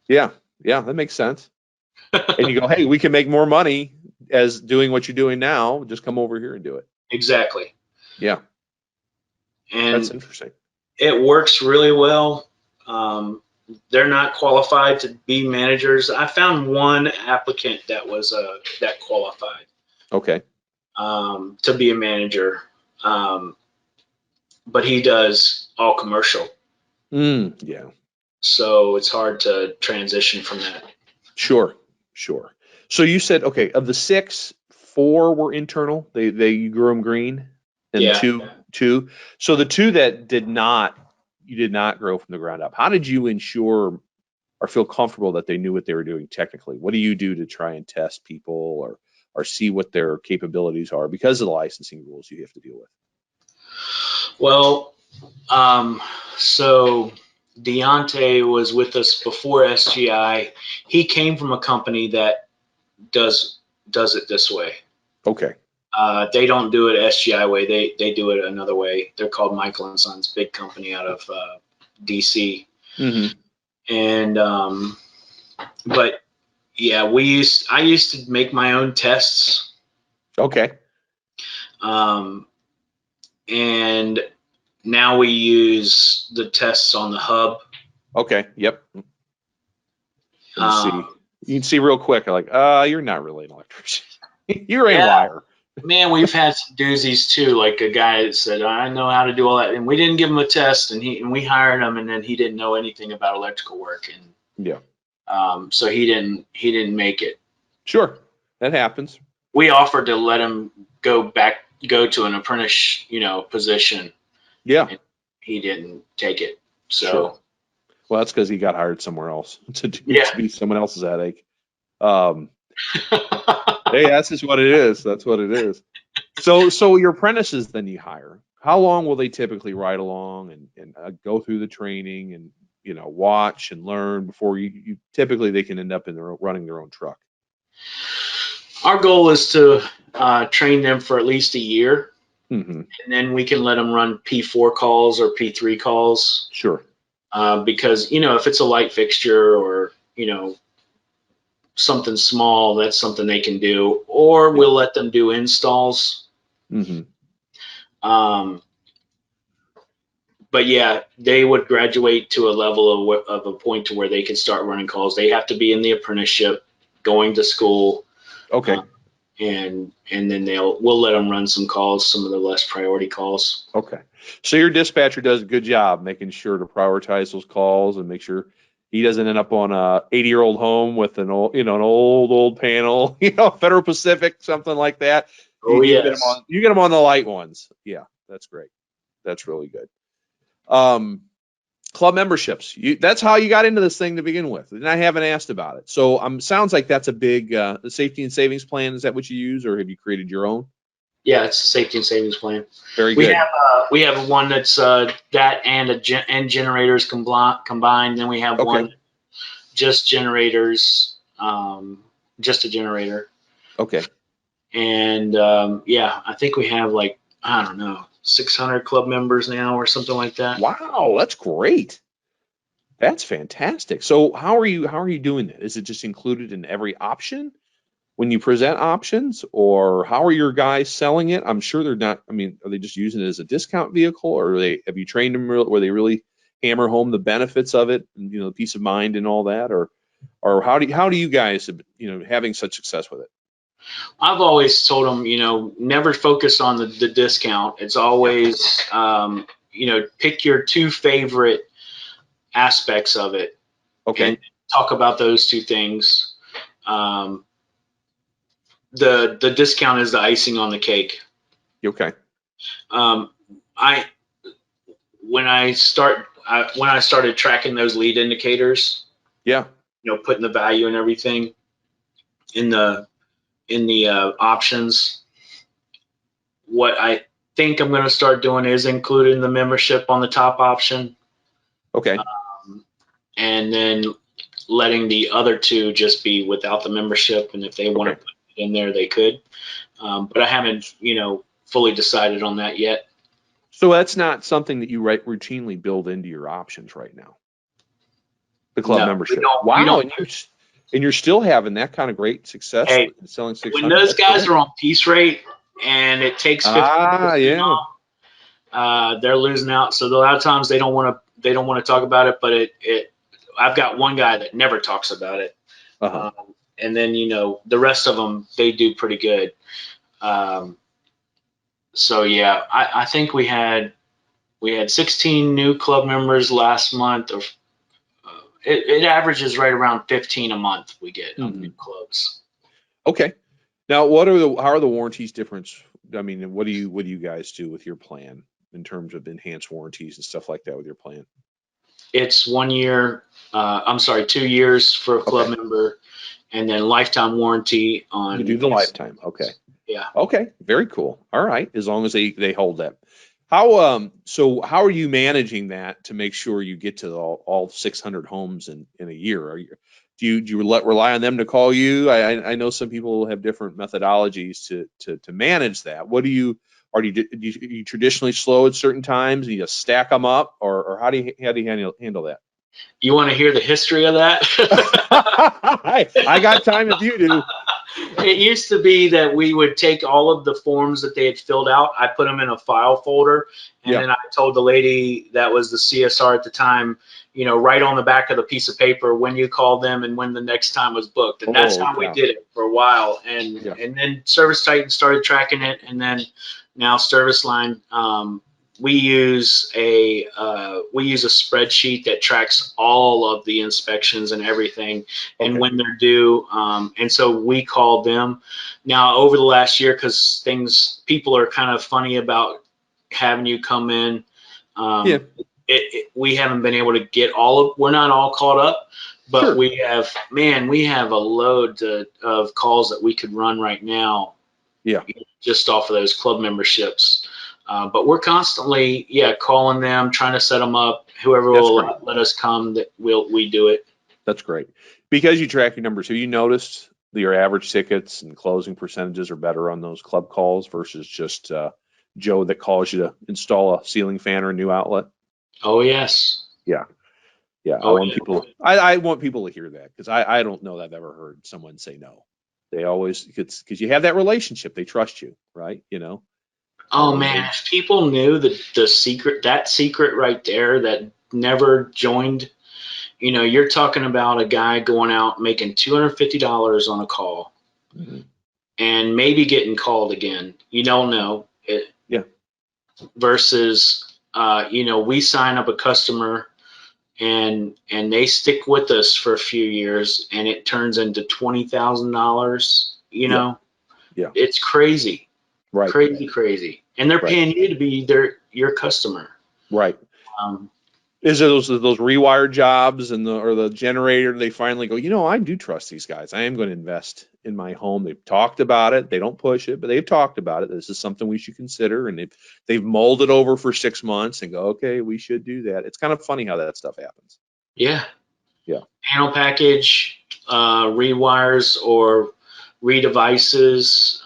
Yeah. Yeah. That makes sense. And you go, hey, we can make more money as doing what you're doing now. Just come over here and do it.
Exactly.
Yeah.
And
that's interesting.
It works really well. They're not qualified to be managers. I found one applicant that was that qualified.
Okay.
To be a manager, but he does all commercial.
Yeah.
So it's hard to transition from that.
Sure. So you said, okay, of the 6, 4 were internal. You grew them green, and two. So the 2 that you did not grow from the ground up. How did you ensure or feel comfortable that they knew what they were doing technically? What do you do to try and test people or see what their capabilities are because of the licensing rules you have to deal with?
Well, so Deontay was with us before SGI. He came from a company that does it this way.
Okay.
They don't do it SGI way. They do it another way. They're called Michael & Sons, big company out of DC.
Mm-hmm.
And but yeah, I used to make my own tests.
Okay.
And now we use the tests on the hub.
Okay. Yep. You can see real quick, like, you're not really an electrician. You're a wire.
Man, we've had some doozies too, like a guy that said, I know how to do all that. And we didn't give him a test, and we hired him, and then he didn't know anything about electrical work. And so he didn't make it.
Sure. That happens.
We offered to let him go to an apprentice, position.
Yeah.
And he didn't take it. So.
Sure. Well, that's because he got hired somewhere else to be someone else's headache. Hey, that's just what it is. That's what it is. So your apprentices then you hire, how long will they typically ride along and go through the training and, watch and learn before you typically they can end up running their own truck?
Our goal is to train them for at least a year.
Mm-hmm.
And then we can let them run P4 calls or P3 calls.
Sure.
Because, if it's a light fixture or, something small, that's something they can do, or we'll let them do installs.
Mm-hmm.
But yeah, they would graduate to a level of a point to where they can start running calls. They have to be in the apprenticeship, going to school.
Okay.
And then we'll let them run some calls, some of the less priority calls.
Okay. So your dispatcher does a good job making sure to prioritize those calls and make sure he doesn't end up on a 80-year-old home with an old panel, Federal Pacific, something like that.
Oh,
You
yes.
get them on the light ones. Yeah, that's great. That's really good. Club memberships. That's how you got into this thing to begin with. And I haven't asked about it. So sounds like that's a big the safety and savings plan. Is that what you use, or have you created your own?
Yeah, it's a safety and savings plan.
Very good.
We have one that's that and generators combined. Then we have one just generators, just a generator.
Okay.
And I think we have like, I don't know, 600 club members now or something like that.
Wow, that's great. That's fantastic. So how are you doing that? Is it just included in every option when you present options, or how are your guys selling it? I'm sure they're not. I mean, are they just using it as a discount vehicle, or have you trained them where they really hammer home the benefits of it, and the peace of mind and all that, or how do you guys having such success with it?
I've always told them, never focus on the discount. It's always, pick your two favorite aspects of it.
Okay.
And talk about those two things. The discount is the icing on the cake.
Okay.
When I started tracking those lead indicators,
yeah,
putting the value and everything in the options, what I think I'm going to start doing is including the membership on the top option.
Okay.
And then letting the other two just be without the membership, and if they want to put it in there, they could. But I haven't, fully decided on that yet.
So that's not something that you routinely build into your options right now. The club membership. Wow, and you're still having that kind of great success selling 600.
When those guys are on piece rate and it takes 50%, off, they're losing out. So a lot of times they don't want to talk about it, but I've got one guy that never talks about it. And then, the rest of them, they do pretty good. So yeah, I think we had 16 new club members last month. It averages right around 15 a month we get on new clubs.
Okay. Now, how are the warranties different? I mean, what do you guys do with your plan in terms of enhanced warranties and stuff like that with your plan?
It's 1 year. 2 years for a club member, and then lifetime warranty on.
You do the lifetime. Okay.
Yeah.
Okay. Very cool. All right. As long as they hold that. How are you managing that to make sure you get to all 600 homes in a year? Do you rely on them to call you? I know some people have different methodologies to manage that. What do you traditionally slow at certain times and you just stack them up, or how do you handle that?
You want to hear the history of that?
I got time if you do.
It used to be that we would take all of the forms that they had filled out. I put them in a file folder, and then I told the lady that was the CSR at the time, write on the back of the piece of paper when you called them and when the next time was booked. And that's how we did it for a while. And then Service Titan started tracking it, and then now Service Line. We use a spreadsheet that tracks all of the inspections and everything, and when they're due. And so we call them. Now over the last year, because people are kind of funny about having you come in. We haven't been able to get we're not all caught up, but we have a load of calls that we could run right now. Yeah, just off of those club memberships. But we're constantly, calling them, trying to set them up. Whoever will let us come, we do it.
That's great. Because you track your numbers, have you noticed that your average tickets and closing percentages are better on those club calls versus just Joe that calls you to install a ceiling fan or a new outlet?
Oh, yes.
Yeah. Yeah, I want people. I want people to hear that, because I don't know that I've ever heard someone say no. They always, because you have that relationship, they trust you, right?
Oh man, if people knew the secret, that secret right there, that never joined, you're talking about a guy going out making $250 on a call, and maybe getting called again. You don't know it.
Yeah.
Versus, we sign up a customer and they stick with us for a few years, and it turns into $20,000.
Yeah.
It's crazy.
Right.
Crazy. And they're paying you to be your customer.
Right. Is it those rewire jobs or the generator? They finally go, I do trust these guys. I am going to invest in my home. They've talked about it. They don't push it, but they've talked about it. This is something we should consider. And they've mulled it over for 6 months and go, okay, we should do that. It's kind of funny how that stuff happens.
Yeah.
Yeah.
Panel package, rewires or redevices,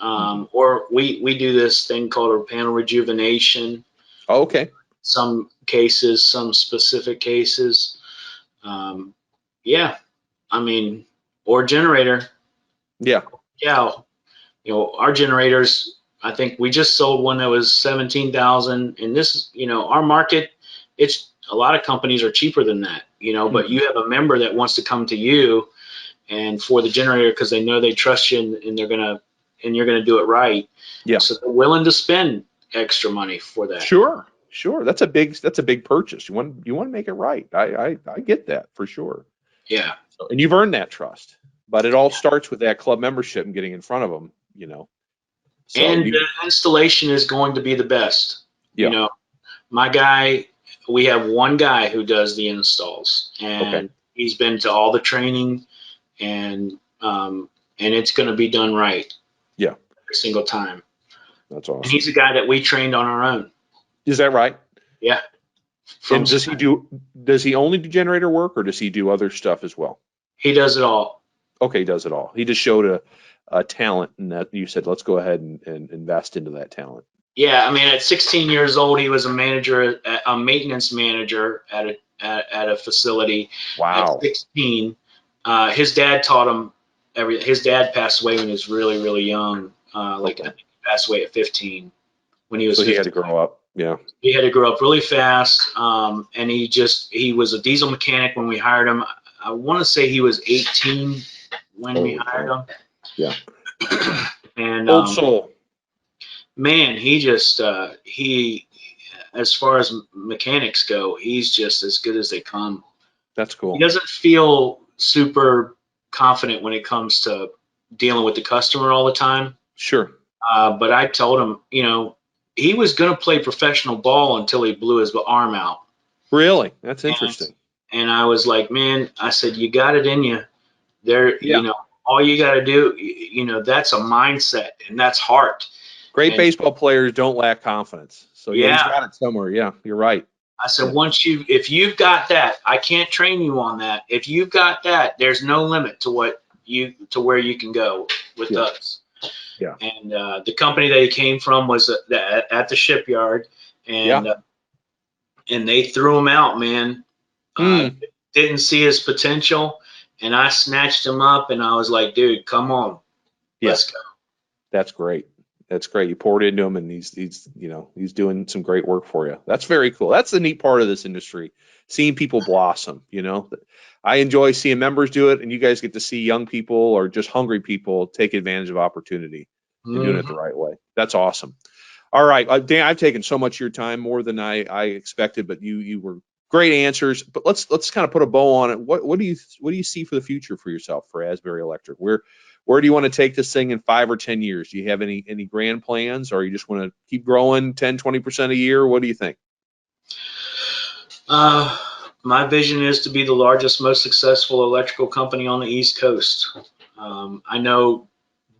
or we do this thing called a panel rejuvenation.
Oh, okay.
Some cases, some specific cases. Or generator.
Yeah.
Yeah. Our generators, I think we just sold one that was 17,000, and this, our market, it's a lot of companies are cheaper than that, but you have a member that wants to come to you and for the generator, because they know they trust you, and you're going to do it right.
Yeah.
So they're willing to spend extra money for that.
Sure. That's a big purchase. You want to make it right. I get that for sure.
Yeah.
And you've earned that trust, but it all starts with that club membership and getting in front of them, So
the installation is going to be the best.
Yeah.
My guy, we have one guy who does the installs, and he's been to all the training, and it's going to be done right.
Yeah.
Every single time.
That's awesome.
And he's a guy that we trained on our own.
Is that right?
Yeah.
And does he only do generator work, or does he do other stuff as well?
He does it all.
Okay, he does it all. He just showed a talent, and that you said, let's go ahead and invest into that talent.
Yeah, at 16 years old, he was a maintenance manager at a facility.
Wow.
At 16, his dad taught him everything. His dad passed away when he was really, really young. I think he passed away at 15 when he was. So 15.
He had to grow up. Yeah.
He had to grow up really fast, and he was a diesel mechanic when we hired him. I want to say he was 18 when we hired him.
Yeah.
And
old soul.
Man, he just as far as mechanics go, he's just as good as they come.
That's cool.
He doesn't feel super confident when it comes to dealing with the customer all the time.
Sure.
But I told him, he was going to play professional ball until he blew his arm out.
Really? That's interesting.
And I was like, man, I said, you got it in you. All you got to do, that's a mindset, and that's heart.
Great baseball players don't lack confidence. So he's got it somewhere. Yeah, you're right.
I said, if you've got that, I can't train you on that. If you've got that, there's no limit to where you can go with us.
Yeah.
And the company that he came from was at the shipyard, and they threw him out, man. Didn't see his potential, and I snatched him up, and I was like, dude, come on, let's go.
That's great. That's great. You poured into him, and he's doing some great work for you. That's very cool. That's the neat part of this industry, seeing people blossom. I enjoy seeing members do it, and you guys get to see young people or just hungry people take advantage of opportunity and doing it the right way. That's awesome. All right, Dan, I've taken so much of your time, more than I expected, but you were great answers. But let's kind of put a bow on it. What do you see for the future for yourself for Asbury Electric? Where do you want to take this thing in 5 or 10 years? Do you have any grand plans, or you just want to keep growing 10, 20% a year? What do you think?
My vision is to be the largest, most successful electrical company on the East Coast. I know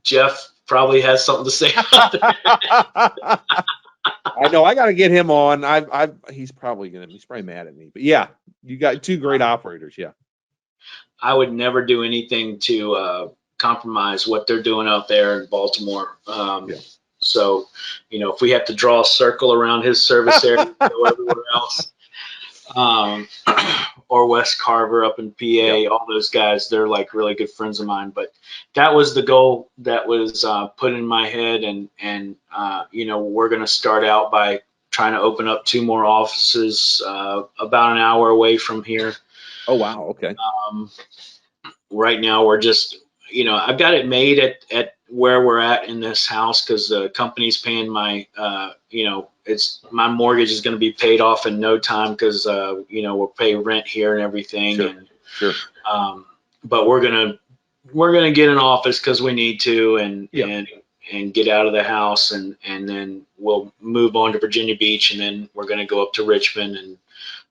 Jeff probably has something to say about that.
I know I got to get him on. He's probably mad at me, but yeah, you got two great operators. Yeah.
I would never do anything to compromise what they're doing out there in Baltimore. So, if we have to draw a circle around his service area, go everywhere else. or Wes Carver up in PA. Yep. All those guys, they're like really good friends of mine. But that was the goal that was put in my head, and we're going to start out by trying to open up 2 more offices about an hour away from here.
Oh wow, okay.
Right now we're just, I've got it made at where we're at in this house because the company's paying my, it's my mortgage is going to be paid off in no time because, we'll pay rent here and everything.
Sure.
And,
sure.
But we're gonna get an office because we need to, and get out of the house, and then we'll move on to Virginia Beach, and then we're gonna go up to Richmond.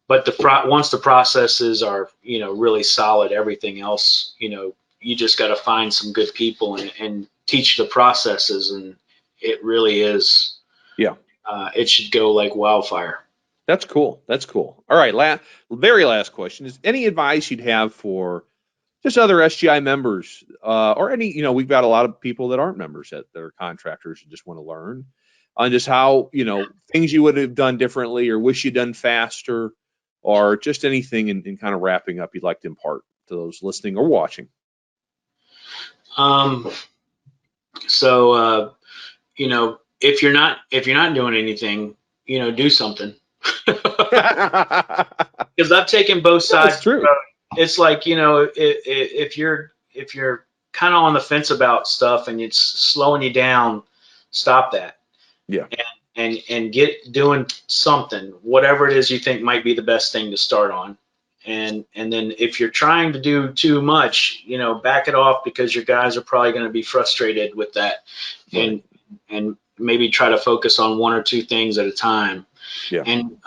But once the processes are really solid, everything else you just got to find some good people and teach the processes, and it really is. Yeah. It should go like wildfire.
That's cool. That's cool. All right. Very last question is: any advice you'd have for just other SGI members, or any? We've got a lot of people that aren't members that are contractors and just want to learn on just how things you would have done differently or wish you'd done faster, or just anything in kind of wrapping up you'd like to impart to those listening or watching.
So if you're not doing anything, do something. Because I've taken both sides.
That's true.
It's like, if you're kind of on the fence about stuff and it's slowing you down, stop that.
Yeah.
And get doing something, whatever it is you think might be the best thing to start on. And then if you're trying to do too much, back it off, because your guys are probably going to be frustrated with that. Right. And maybe try to focus on 1 or 2 things at a time.
Yeah.
And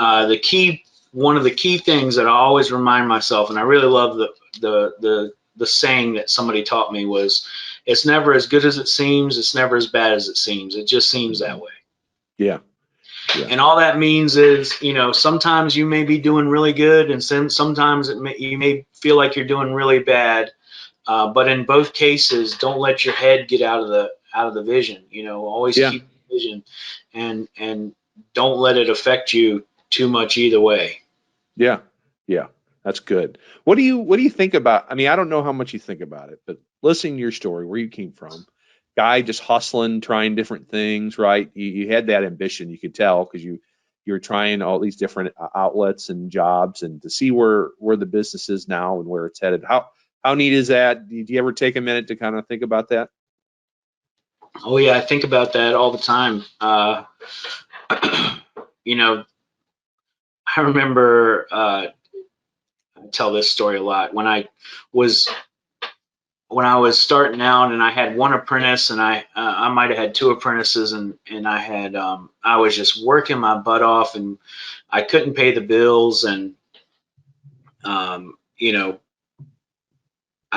one of the key things that I always remind myself, and I really love the saying that somebody taught me, was, it's never as good as it seems, it's never as bad as it seems. It just seems that way.
Yeah.
And all that means is, sometimes you may be doing really good, and sometimes you may feel like you're doing really bad. But in both cases, don't let your head get out of the vision. Always keep the vision, and don't let it affect you too much either way.
Yeah. That's good. What do you think about? I mean, I don't know how much you think about it, but listening to your story, where you came from, guy just hustling, trying different things, right? You had that ambition, you could tell, because you're trying all these different outlets and jobs, and to see where the business is now and where it's headed. How neat is that? Do you ever take a minute to kind of think about that?
Oh yeah, I think about that all the time. I remember, I tell this story a lot. When I was starting out, and I had 1 apprentice, and I might have had 2 apprentices, and I was just working my butt off, and I couldn't pay the bills, and I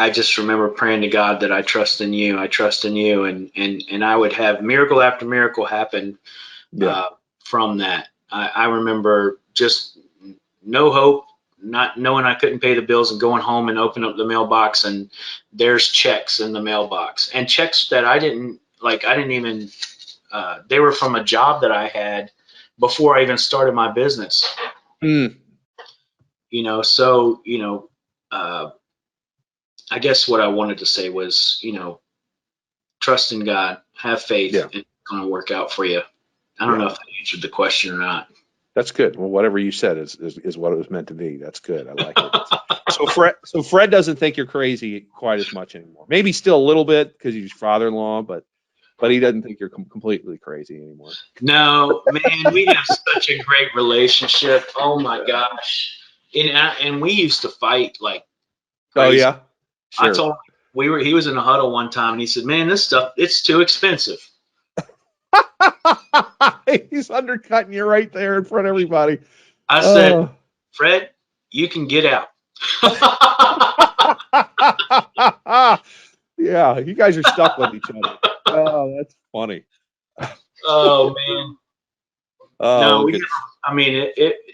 just remember praying to God that I trust in you, and I would have miracle after miracle happen from that. I remember just no hope, not knowing I couldn't pay the bills, and going home and opening up the mailbox, and there's checks in the mailbox, and checks that I didn't even, they were from a job that I had before I even started my business. I guess what I wanted to say was, trust in God, have faith, and it's going to work out for you. I don't know if I answered the question or not.
That's good. Well, whatever you said is what it was meant to be. That's good. I like it. So Fred doesn't think you're crazy quite as much anymore. Maybe still a little bit because he's father-in-law, but he doesn't think you're completely crazy anymore.
No, man, we have such a great relationship. Oh my gosh. And we used to fight like crazy.
Oh yeah. Sure.
I told him, he was in a huddle one time, and he said, "Man, this stuff, it's too expensive."
He's undercutting you right there in front of everybody.
I said, "Fred, you can get out."
Yeah, you guys are stuck with each other. Oh, that's funny.
Oh man. No,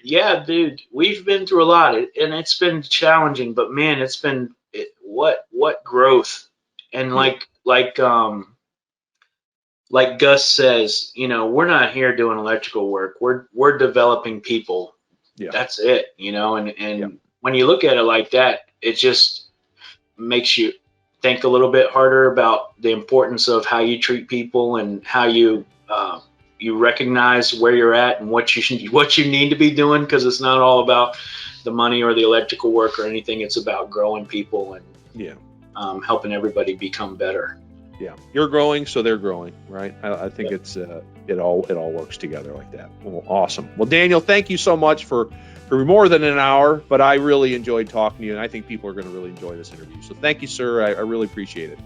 yeah, dude, we've been through a lot, and it's been challenging, but man, it's been what growth. And like Gus says, we're not here doing electrical work. We're developing people that's it, and when you look at it like that, it just makes you think a little bit harder about the importance of how you treat people and how you recognize where you're at and what you need to be doing, because it's not all about the money or the electrical work or anything. It's about growing people and helping everybody become better.
Yeah, you're growing, so they're growing, right? I think it's it all works together like that. Well, awesome. Well, Daniel, thank you so much for more than an hour, but I really enjoyed talking to you, and I think people are going to really enjoy this interview. So thank you, sir. I really appreciate it.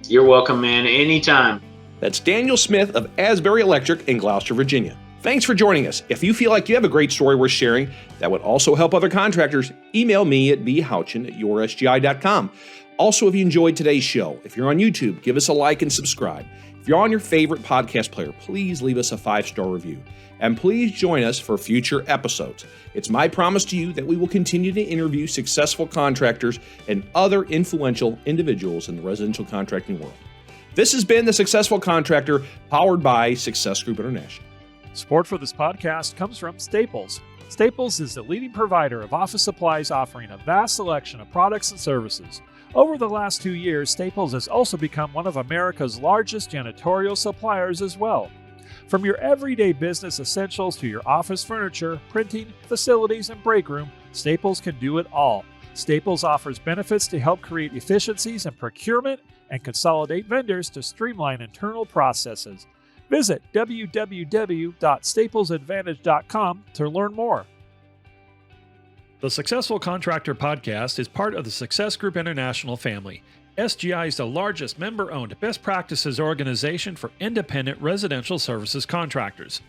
You're welcome, man. Anytime.
That's Daniel Smith of Asbury Electric in Gloucester, Virginia. Thanks for joining us. If you feel like you have a great story worth sharing that would also help other contractors, email me at bhouchin@yoursgi.com. Also, if you enjoyed today's show, if you're on YouTube, give us a like and subscribe. If you're on your favorite podcast player, please leave us a 5-star review. And please join us for future episodes. It's my promise to you that we will continue to interview successful contractors and other influential individuals in the residential contracting world. This has been The Successful Contractor, powered by Success Group International.
Support for this podcast comes from Staples. Staples is the leading provider of office supplies, offering a vast selection of products and services. Over the last 2 years, Staples has also become one of America's largest janitorial suppliers as well. From your everyday business essentials to your office furniture, printing, facilities, and break room, Staples can do it all. Staples offers benefits to help create efficiencies in procurement and consolidate vendors to streamline internal processes. Visit www.staplesadvantage.com to learn more. The Successful Contractor Podcast is part of the Success Group International family. SGI is the largest member-owned best practices organization for independent residential services contractors.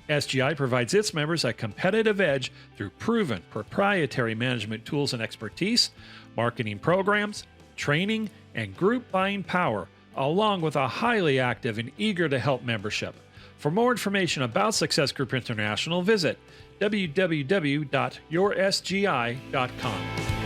SGI provides its members a competitive edge through proven proprietary management tools and expertise, marketing programs, training, and group buying power, along with a highly active and eager to help membership. For more information about Success Group International, visit www.yoursgi.com.